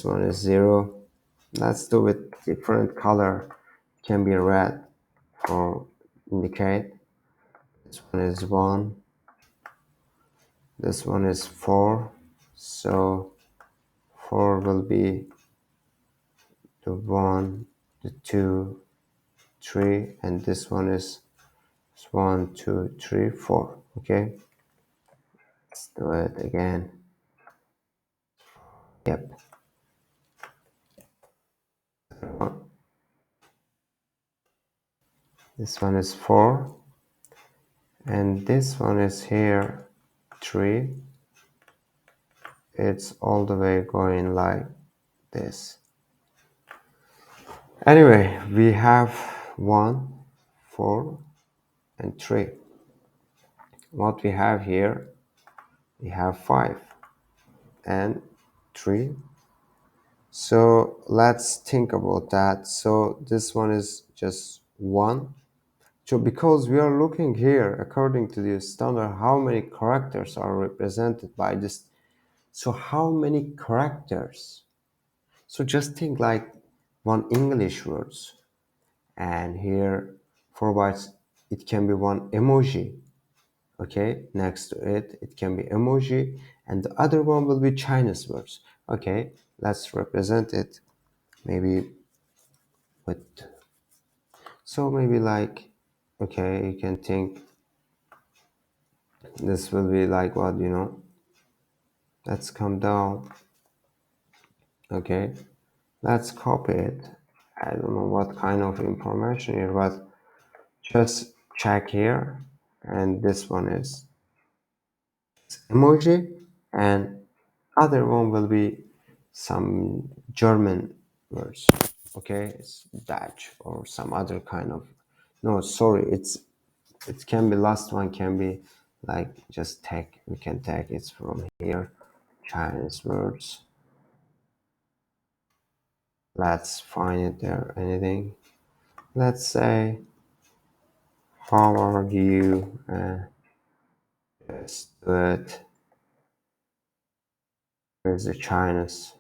one is 0. Let's do with different color. It can be red for indicate. This one is 1. This one is 4. So 4 will be the 1, the 2, 3, and this one is 1, 2, 3, 4. Okay, let's do it again. Yep. This one is 4, and this one is here 3. It's all the way going like this. Anyway, we have 1, 4, and 3. What we have here, we have 5 and 3. So let's think about that. So this one is just 1. So because we are looking here, according to the standard, how many characters are represented by this. So how many characters? So just think like one English words. And here 4 bytes, it can be one emoji. Okay, next to it, it can be emoji, and the other one will be Chinese words. Okay, let's represent it maybe with, so maybe like, okay, you can think this will be like what, let's come down. Okay, let's copy it. I don't know what kind of information here, but just check here, and this one is emoji, and other one will be some German words. Okay, it's Dutch or some other kind of, no, sorry, it can be, last one can be like just tag, we can tag it from here, Chinese words. Let's find it there, anything. Let's say, how are you? Just do it. Where's the Chinese?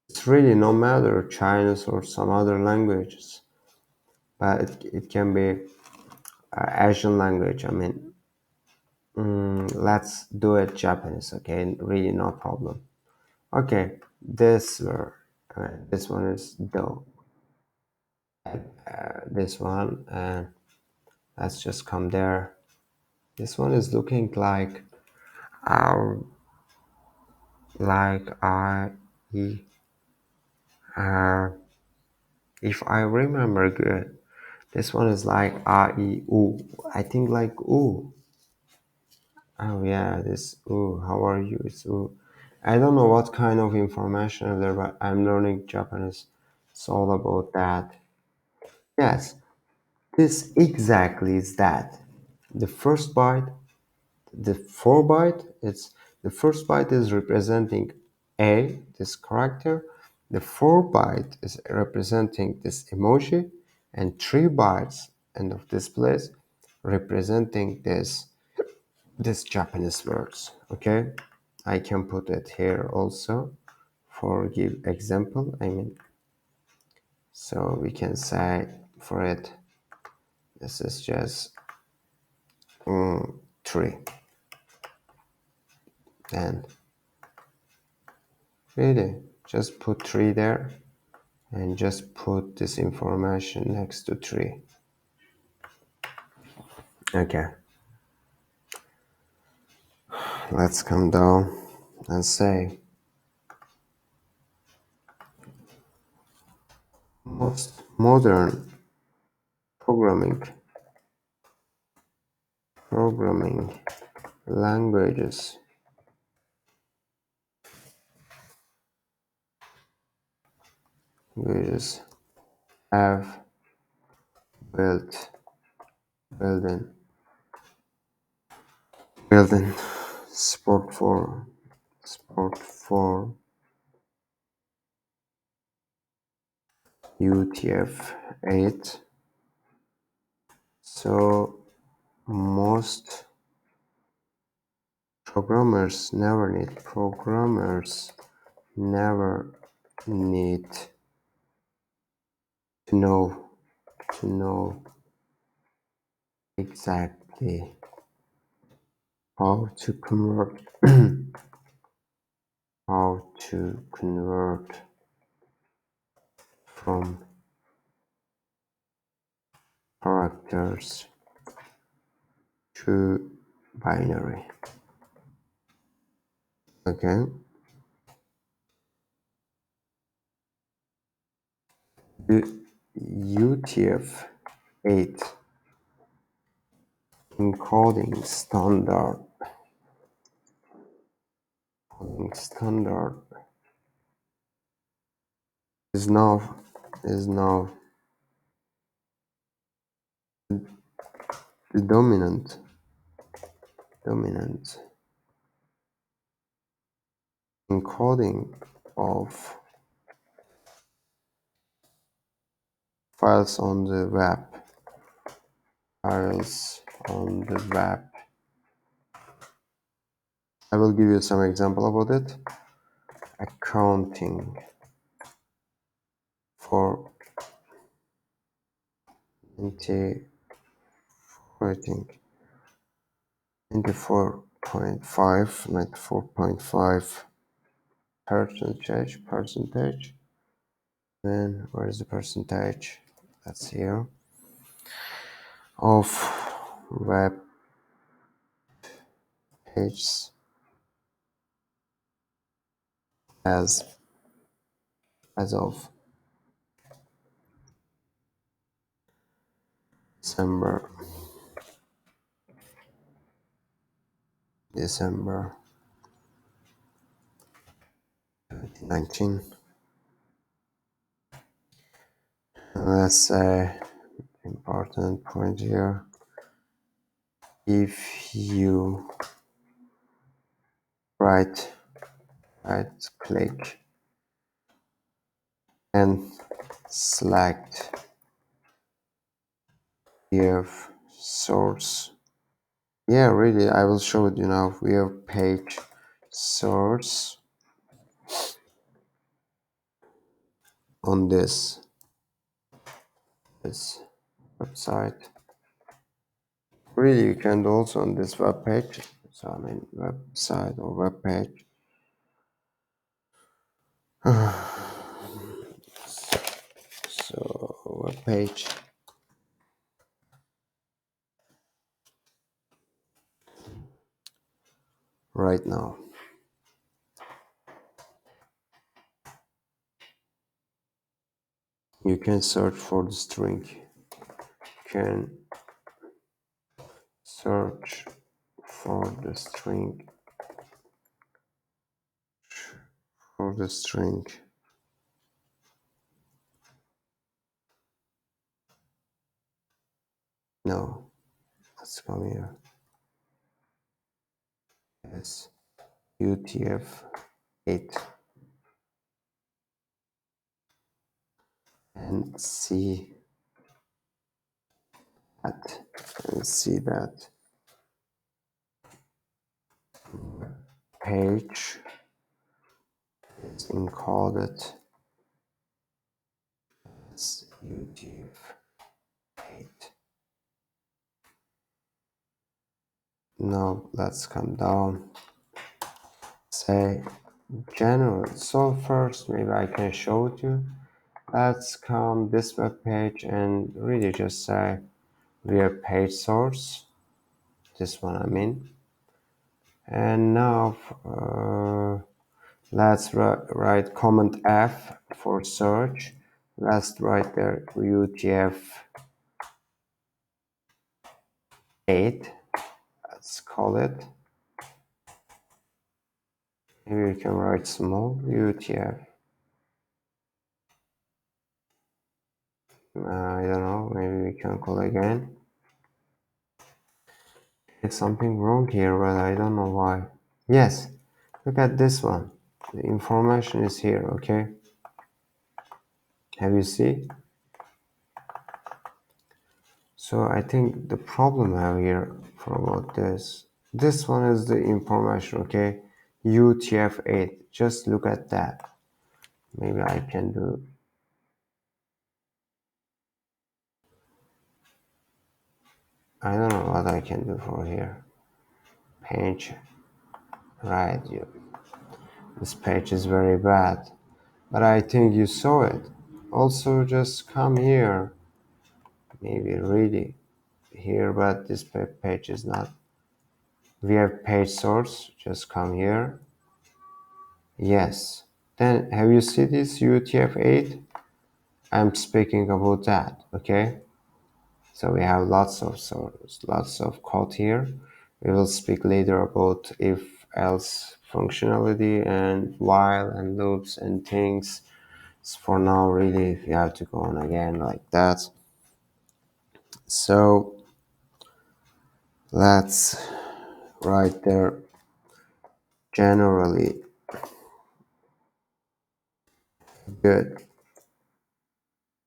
It's really no matter Chinese or some other languages, but it can be Asian language. I mean, Let's do it Japanese, okay? Really, no problem. Okay, this word. This one is do. This one, and let's just come there. This one is looking uh, like I, E, uh, if I remember good. This one is like A, I, U. I think like U. Oh yeah, this ooh, how are you? It's ooh. I don't know what kind of information is there, but I'm learning Japanese. It's all about that. Yes, this exactly is that. The first byte, the 4 byte, it's the first byte is representing A, this character. The 4 byte is representing this emoji, and 3 bytes end of this place representing this Japanese words. Okay, I can put it here also for give example. I mean, so we can say for it, this is just 3, and really just put 3 there and just put this information next to 3. Okay, let's come down and say most modern programming programming languages have built building building support for UTF-8. So most programmers never need to know exactly how to convert from characters to binary. Okay, the UTF-8 encoding standard is now the dominant encoding of files on the web. Files on the web. I will give you some example about it. Accounting for integrating 94.5 percentage. Then where is the percentage? That's here of web pages as as of December December 2019. Let's say important point here. If you right click and select give source. Yeah, really, I will show it you now. We have page source on this website. really you can do also on this web page. So I mean website or web page. So web page. Right now. You can search for the string. You can search for the string. For the string. No. Let's come here. Yes. UTF-8 and see that and see that page is encoded as UTF-8. Now let's come down. Say general. So first maybe I can show it you. Let's come this web page and really just say where page source. This one I mean. And now let's write command F for search. Let's write there UTF-8. Let's call it. Maybe we can write small UTF. I don't know. Maybe we can call again. It's something wrong here, but I don't know why. Yes, look at this one. The information is here, okay? Have you see? So I think the problem I have here for about this one is the information, okay? UTF-8, just look at that. Maybe I can do, I don't know what I can do for here. Page, right, this page is very bad, but I think you saw it. Also just come here, maybe really here, but this page is not. We have page source, just come here. Yes. Then have you seen this UTF-8? I'm speaking about that, okay? So we have lots of source, lots of code here. We will speak later about if else functionality and while and loops and things. So for now, really, we have to go on again like that. So let's write there generally good.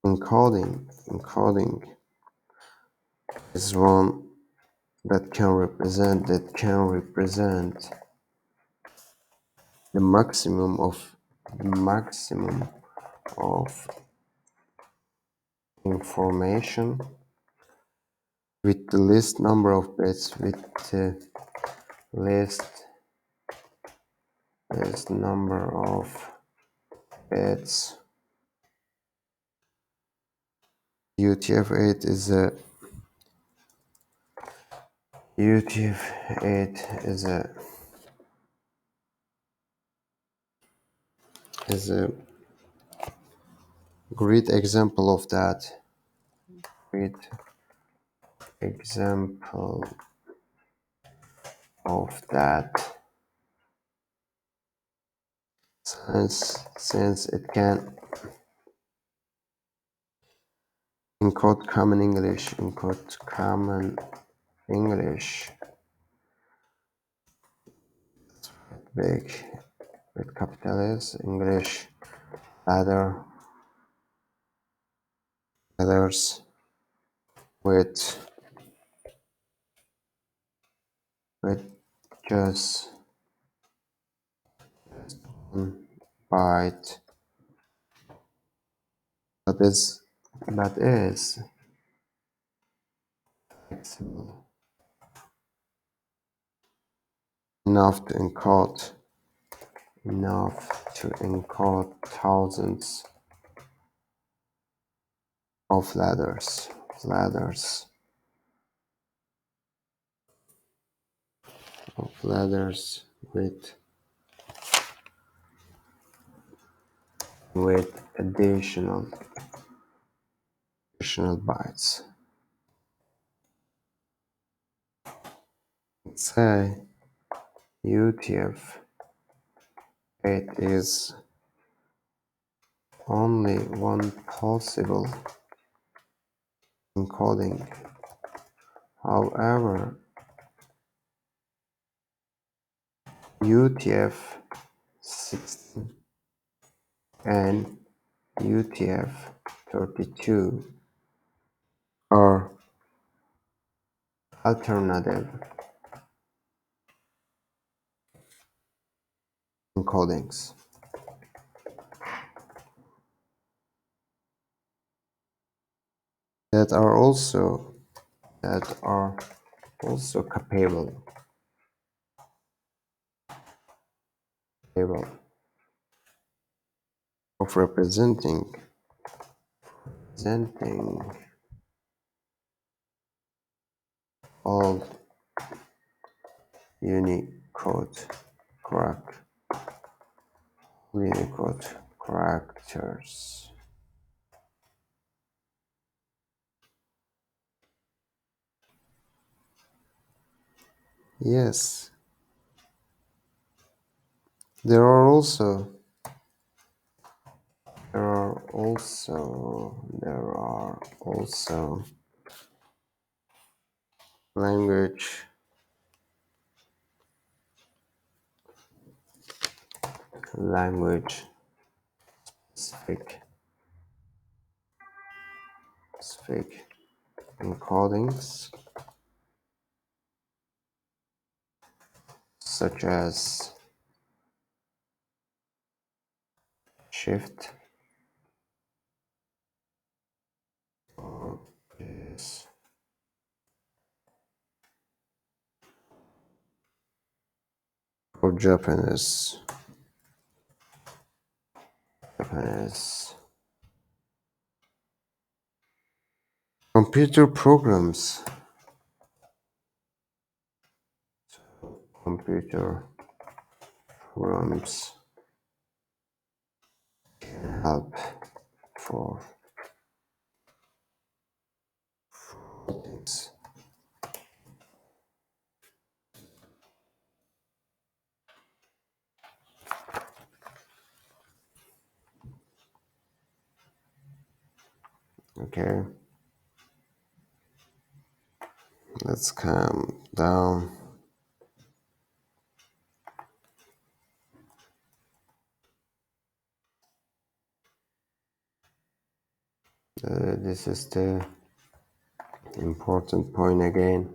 Encoding is one that can represent the maximum of information with the least number of bits with the least number of bits. UTF-8 is a UTF-8 is a great example of that. Great example of that. Since it can encode common English, big with capital S, English, others with just one byte, that is flexible. enough to encode thousands of letters with additional bytes. Let's say UTF-8 is only one possible encoding. However, UTF-16 and UTF-32 are alternative encodings that are also capable of representing all Unicode characters. Yes, there are also language language specific encodings such as shift is for Japanese computer programs computer programs help for things. Okay, let's calm down. This is the important point again.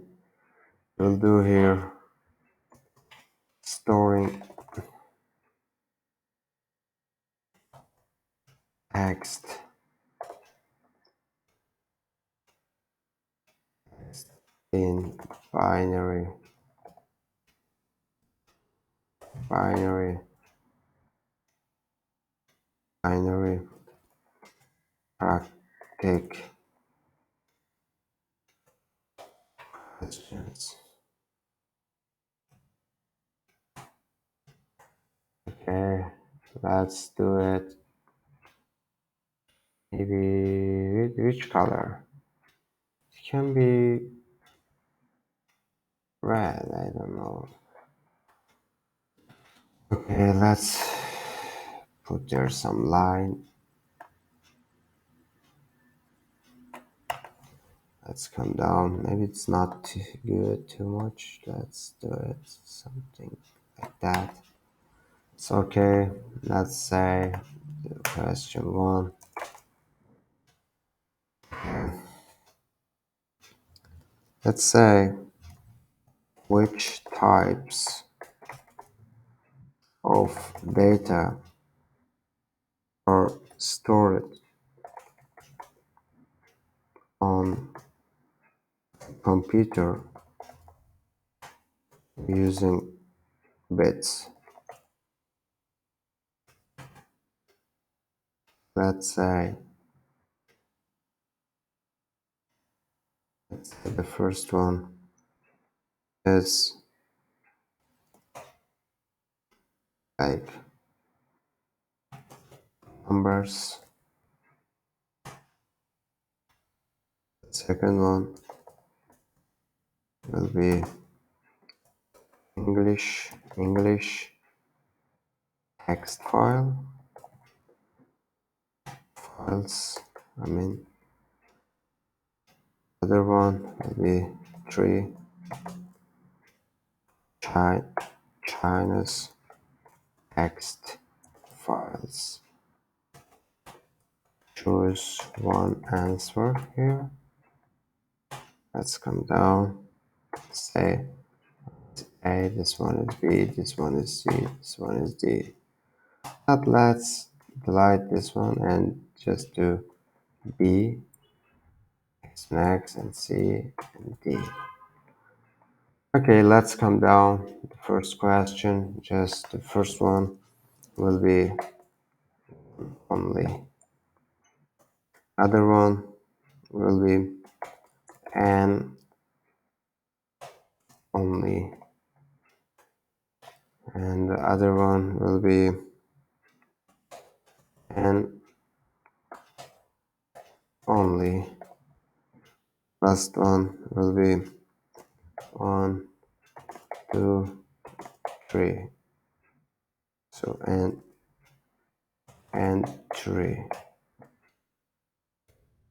We'll do here storing text in binary practic questions. Okay, let's do it. Maybe which color? It can be red, I don't know. Okay, let's put there some line. Let's come down. Maybe it's not too good too much. Let's do it something like that. It's okay. Let's say question 1. Let's say which types of data are stored on computer using bits. Let's say, the first one is like numbers. The second one will be English text files. I mean, other one will be three China's text files. Choose one answer here. Let's come down. Say A, this one is B, this one is C, this one is D. But let's delete this one and just do B, X, X, and C, and D. Okay, let's come down. The first question, just the first one will be only. Other one will be and only. And the other one will be and only. Last one will be 1, 2, 3. So and 3.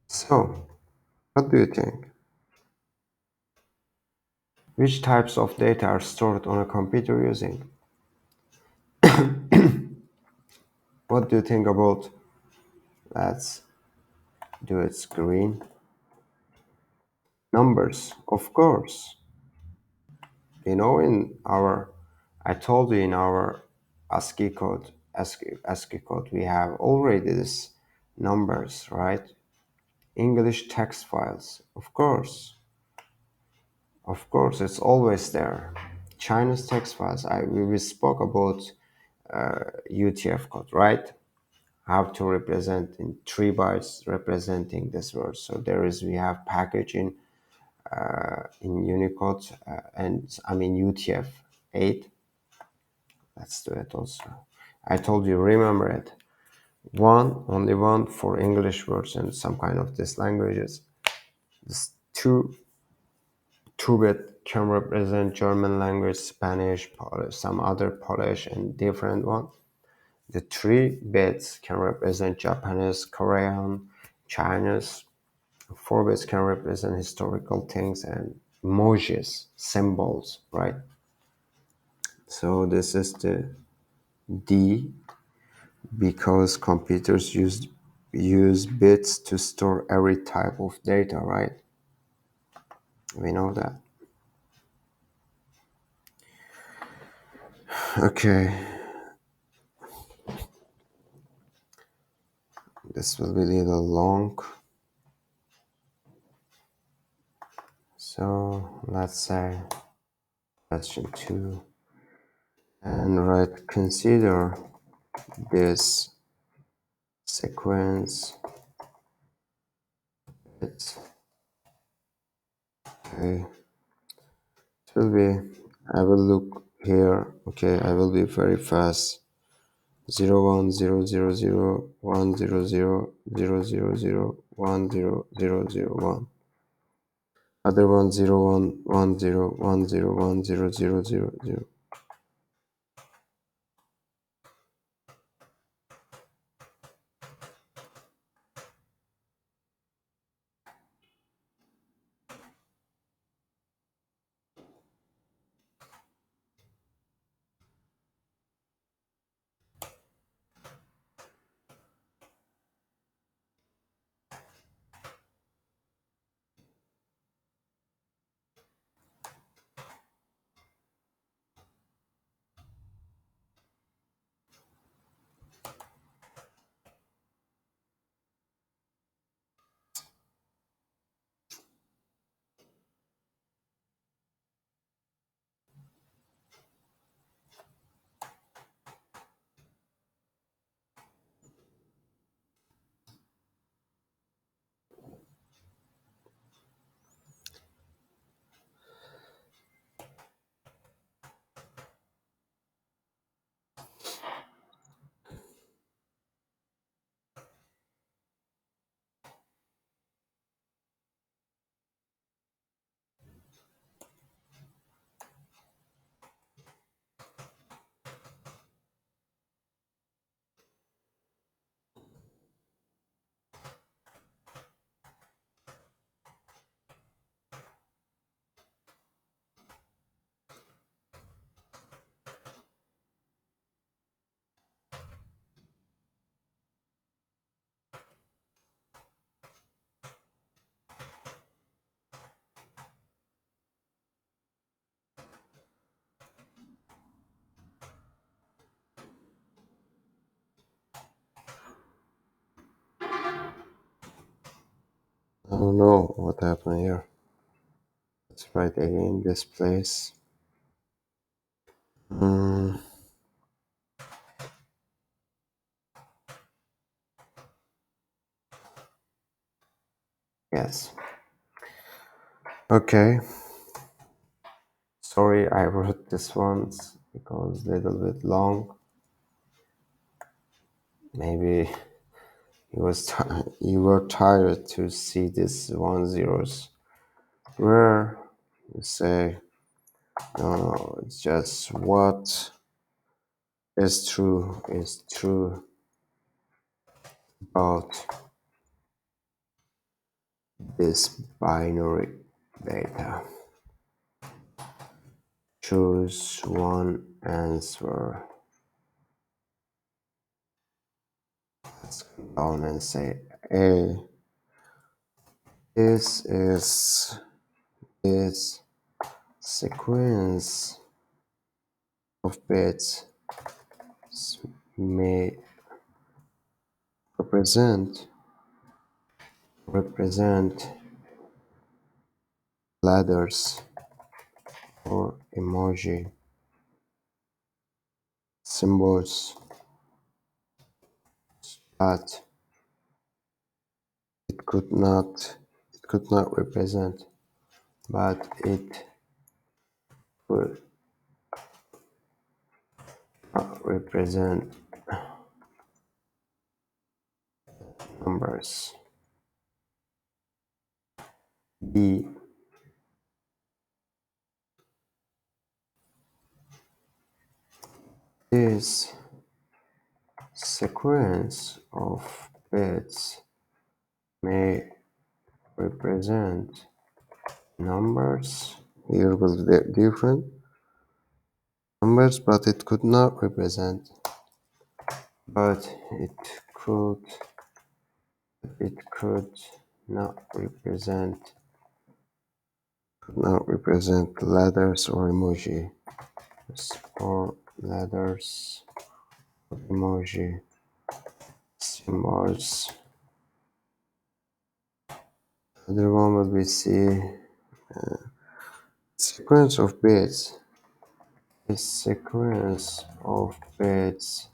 So what do you think? Which types of data are stored on a computer using? What do you think about, let's do it screen. Numbers, of course. You know, I told you in our ASCII code, we have already this numbers, right? English text files, of course, it's always there. Chinese text files, we spoke about UTF code, right? How to represent in 3 bytes representing this word. So we have package in Unicode and I mean UTF-8. Let's do it also. I told you, remember it. Only one for English words and some kind of these languages. This two-bit can represent German language, Spanish, Polish, some other Polish and different one. The 3 bits can represent Japanese, Korean, Chinese. 4 bits can represent historical things and emojis, symbols, right? So this is the D, because computers use bits to store every type of data, right? We know that. Okay, this will be a little long. So let's say question 2 and write, consider this sequence. It's okay. It will be, I will look here. Okay, I will be very fast. 0 1 0 0 0 1 0 0 0 0 0 0 1. Other one 0 1 1 0 1 0 1 0 0 0 0. don't know what happened here. Let's write again this place. Mm, yes. Okay. Sorry, I wrote this once because a little bit long. Maybe you were tired to see this 1 zeros. Where you say no, it's just what is true about this binary data. Choose one answer. Let's go down and say A. This is this sequence of bits may represent letters or emoji symbols, but it could not it could not represent, but it could not represent numbers. B. This sequence of bits may represent numbers. Here will be different numbers, but it could not represent. But it could not represent letters or emoji or letters or emoji symbols. Other one will be C. Sequence of bits. A sequence of bits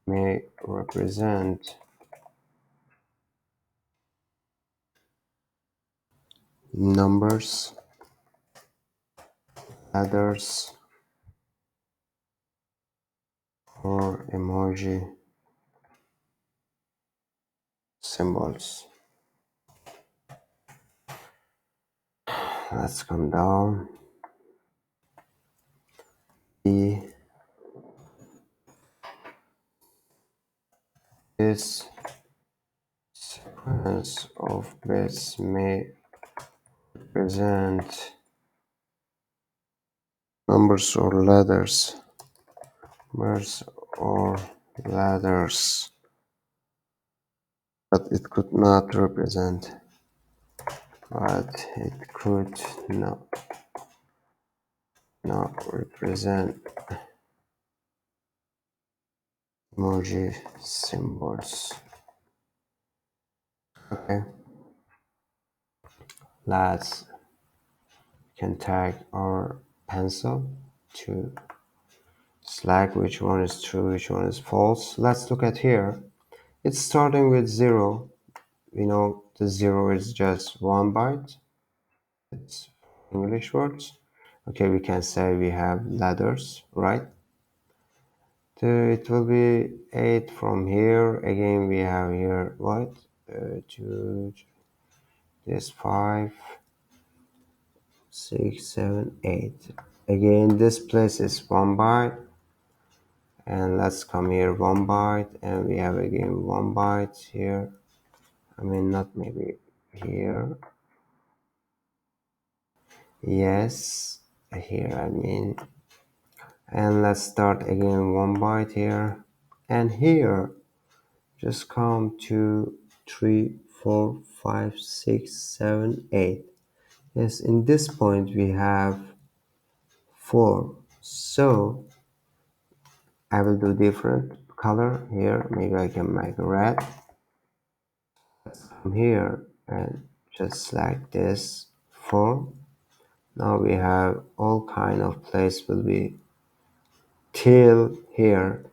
may represent numbers, letters, or emoji symbols. Let's come down. E. This sequence of bits may represent numbers or letters, or letters, but it could not represent, represent emoji symbols. Okay, let's can tag our pencil to select which one is true, which one is false. Let's look at here. It's starting with 0. We know the 0 is just 1 byte. It's English words. Okay, we can say we have letters, right? It will be 8 from here. Again, we have here what? 2, this 5, 6, 7, 8. Again, this place is 1 byte. And let's come here 1 byte, and we have again 1 byte here. I mean, not maybe here. Yes, here I mean. And let's start again 1 byte here. And here, just count 2, 3, 4, 5, 6, 7, 8. Yes, in this point we have 4. So I will do different color here. Maybe I can make red. Let's come here and just like this 4. Now we have all kind of place will be till here.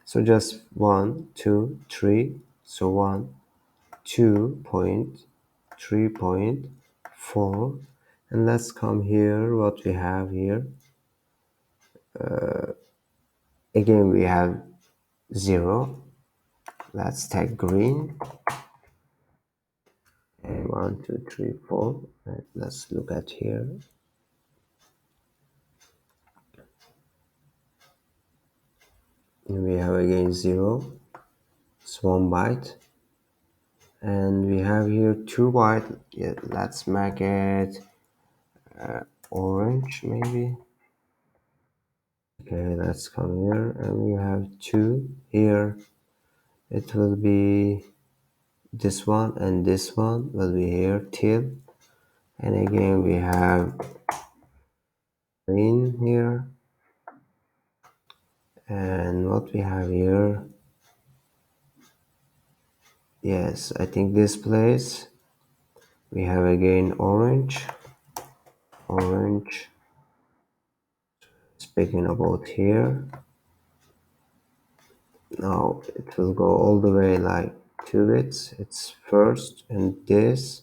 So just 1 2 3. So 1 2.3.4, and let's come here. What we have here, again we have 0. Let's take green, and 1 2 3 4. Let's look at here. And we have again 0. It's 1 byte, and we have here 2 byte. Yeah, let's make it orange maybe. Okay, let's come here, and we have 2 here. It will be this one, and this one will be here till, and again we have green here, and what we have here, yes, I think this place we have again orange. Speaking about here, now it will go all the way like 2 bits. It's first, and this,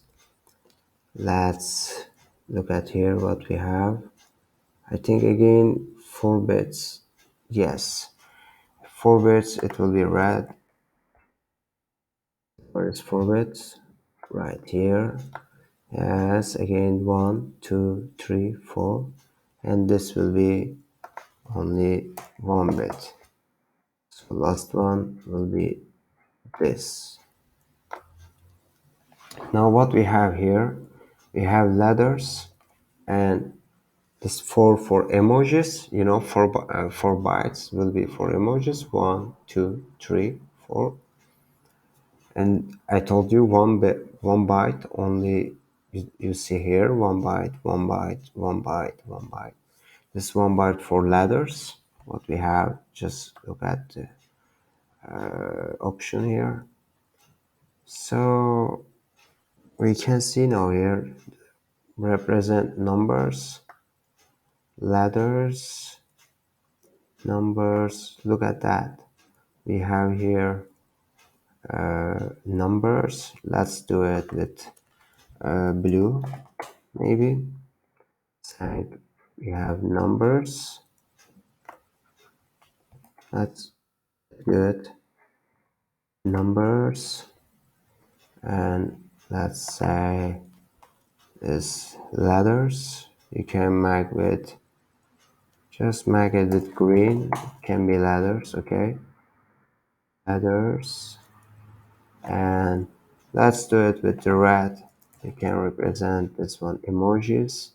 let's look at here what we have. I think again 4 bits. Yes, 4 bits. It will be red. Where is 4 bits? Right here. Yes, again 1 2 3 4, and this will be only 1 bit. So last one will be this. Now what we have here, we have letters, and this 4 for emojis. 4 bytes will be for emojis. 1 2 3 4. And I told you 1 byte only. You see here 1 byte, 1 byte, 1 byte, 1 byte. This 1 byte for letters. What we have, just look at the option here. So we can see now here represent numbers, letters, numbers. Look at that. We have here numbers. Let's do it with blue maybe. Side we have numbers. That's good. Numbers, and let's say this letters. You can make with, just make it with green. It can be letters, okay? Letters, and let's do it with the red. You can represent this one emojis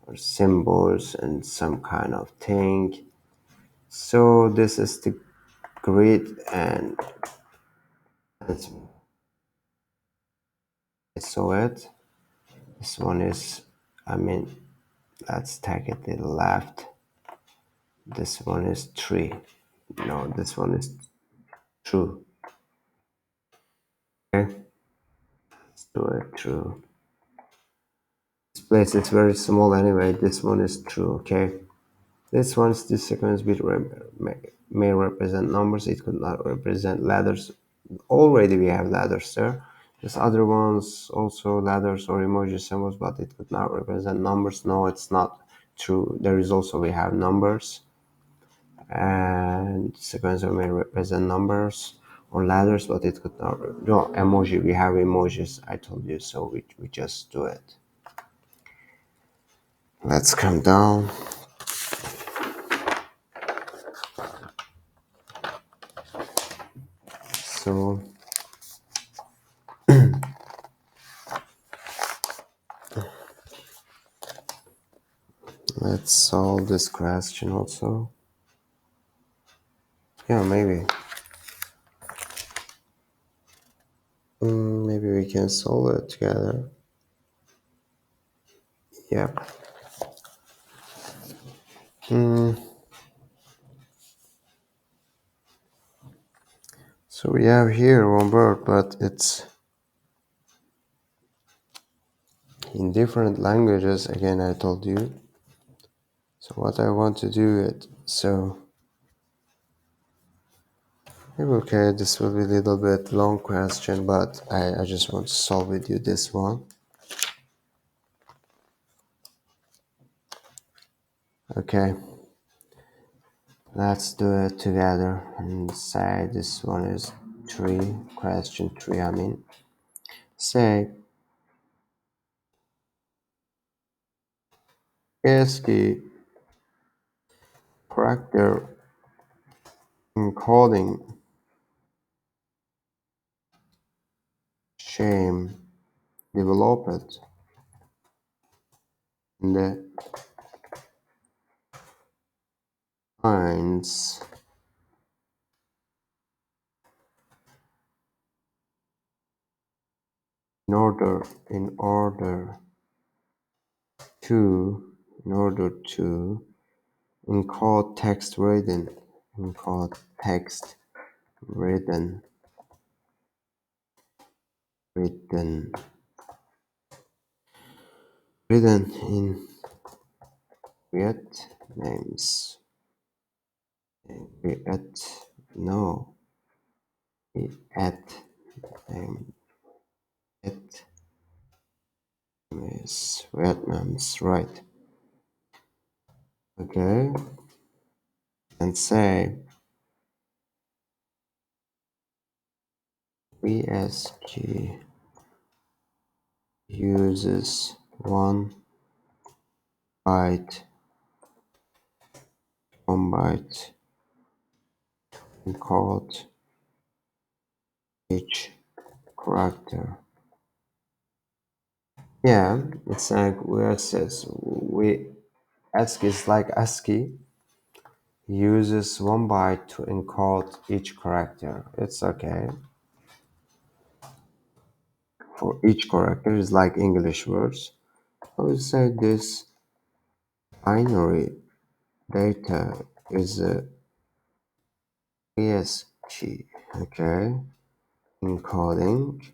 or symbols and some kind of thing. So this is the grid, and that's, I saw it. This one is, I mean, let's take it to the left. This one is 3. No, this one is true. Okay, let's do it true. This place is very small anyway. This one is true, okay? This one's the sequence bit may represent numbers. It could not represent letters. Already we have letters there. There's other ones also letters or emoji symbols, but it could not represent numbers. No, it's not true. There is also, we have numbers, and sequencer may represent numbers or letters, but it could not. No, emoji, we have emojis. I told you, so we just do it. Let's come down. So let's solve this question also. Yeah, maybe. Maybe we can solve it together. Yep. So we have here one word, but it's in different languages. Again, I told you. So what I want to do it. So okay, this will be a little bit long question, but I just want to solve with you this one. Okay, let's do it together and say this one is question three, I mean. Say, ASCII character encoding scheme developed in the lines in order to encode text written written written in Vietnamese Viet no Vietnamese, right? Okay, and say VSG uses 1 byte 1 byte encode each character. Yeah, it's like where it says we ASCII is like ASCII uses 1 byte to encode each character. It's okay. For each character is like English words. I would say this binary data is a ASCII, okay, encoding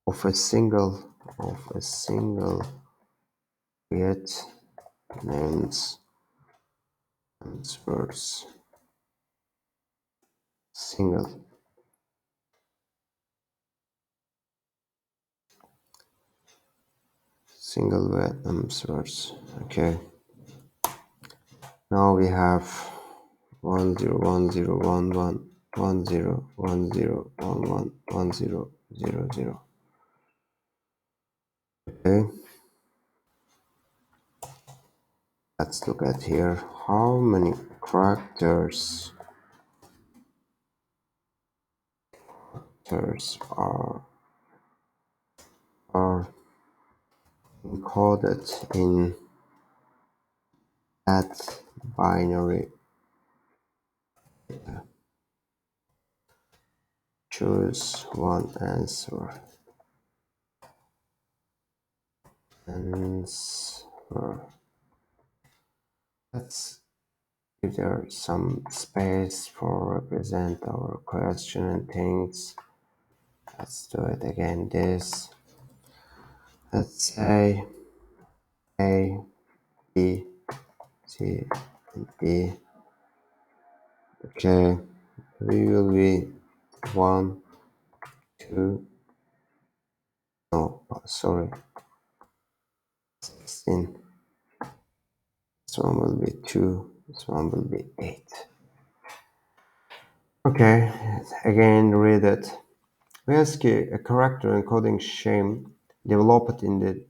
of a single Vietnamese words. Single Vietnamese words. Okay. Now we have 10101110101100. Okay, let's look at here. How many characters are encoded in that binary? Choose one answer. Let's give there some space for represent our question and things. Let's do it again. Let's say A, B, C, and D. Okay, we will be 1, 2, no, sorry, 16. This one will be 2, this one will be 8. Okay, again, read it. We ask a character encoding scheme developed in the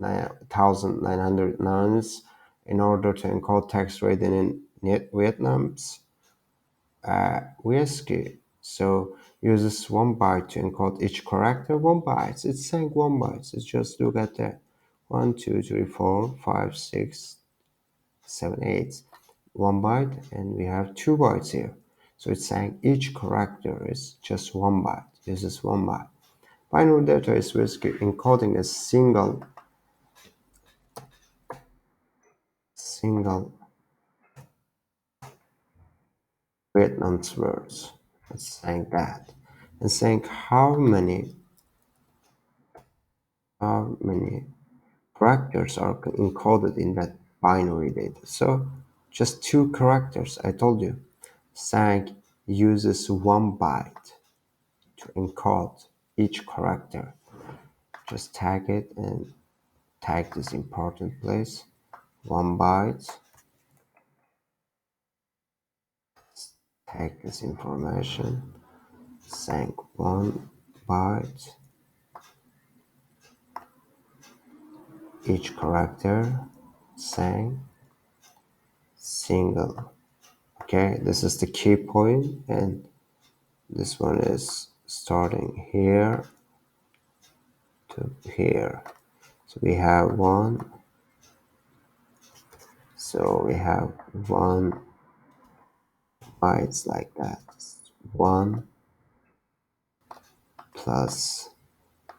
1909s in order to encode text written in Vietnamese. WSG so uses 1 byte to encode each character. 1 byte. It's saying 1 byte. It's just look at that. 1, 2, 3, 4, 5, 6, 7, 8. 1 byte, and we have 2 bytes here. So it's saying each character is just 1 byte. Uses 1 byte. Binary data is basically encoding a single Vietnamese words. It's saying that. And saying how many how many characters are encoded in that binary data. So just two characters, I told you. Sang uses 1 byte to encode each character. Just tag it and tag this important place. 1 byte, tag this information. Sang 1 byte, each character. Sang single. Okay, this is the key point, and this one is starting here to here. So we have one. So we have 1 bytes like that. 1 plus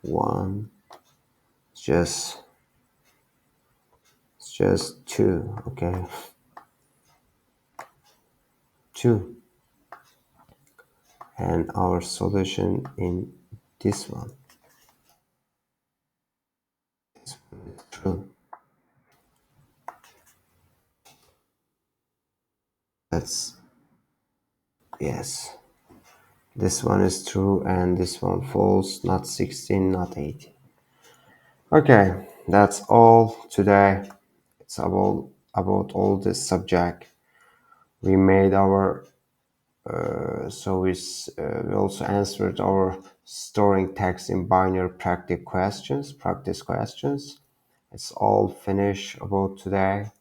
1. Just it's just 2. Okay, 2. And our solution in this one is true. That's yes. This one is true and this one false, not 16, not 18. Okay, that's all today. It's about all this subject. We made our we also answered our storing text in binary practice questions. It's all finished about today.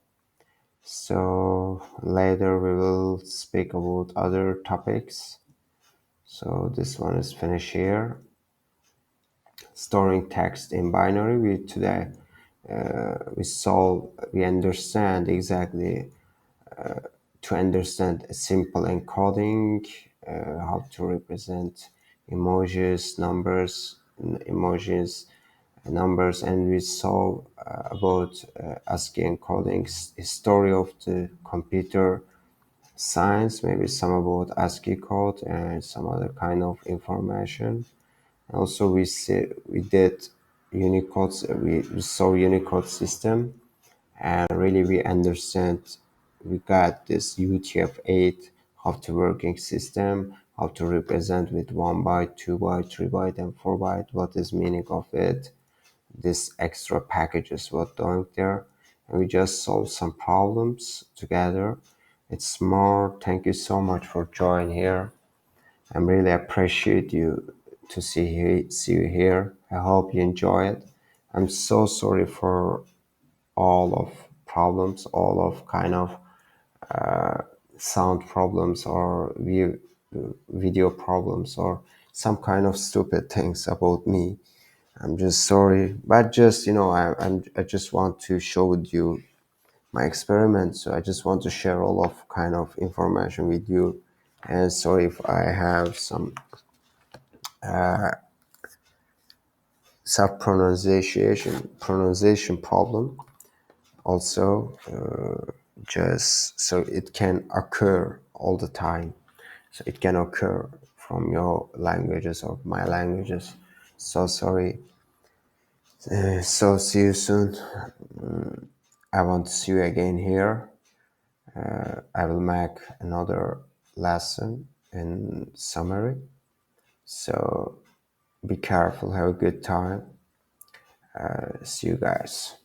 So later we will speak about other topics. So this one is finished here. Storing text in binary. We understand exactly to understand a simple encoding, how to represent numbers, and we saw about ASCII encoding, history of the computer science, maybe some about ASCII code and some other kind of information. Also, we did we saw Unicode system, and really we understand. We got this UTF-8, how to working system, how to represent with 1 byte, 2 byte, 3 byte, and 4 byte. What is meaning of it? This extra packages what doing there, and we just solved some problems together. It's more. Thank you so much for joining here. I'm really appreciate you to see you here. I hope you enjoy it. I'm so sorry for all of problems, all of kind of sound problems or video problems or some kind of stupid things about me. I'm just sorry, but just I just want to show with you my experiment. So I just want to share all of kind of information with you. And sorry if I have some pronunciation problem. Also, just so it can occur all the time. So it can occur from your languages or my languages. So sorry. So see you soon. I want to see you again here. I will make another lesson in summary. So be careful. Have a good time. See you guys.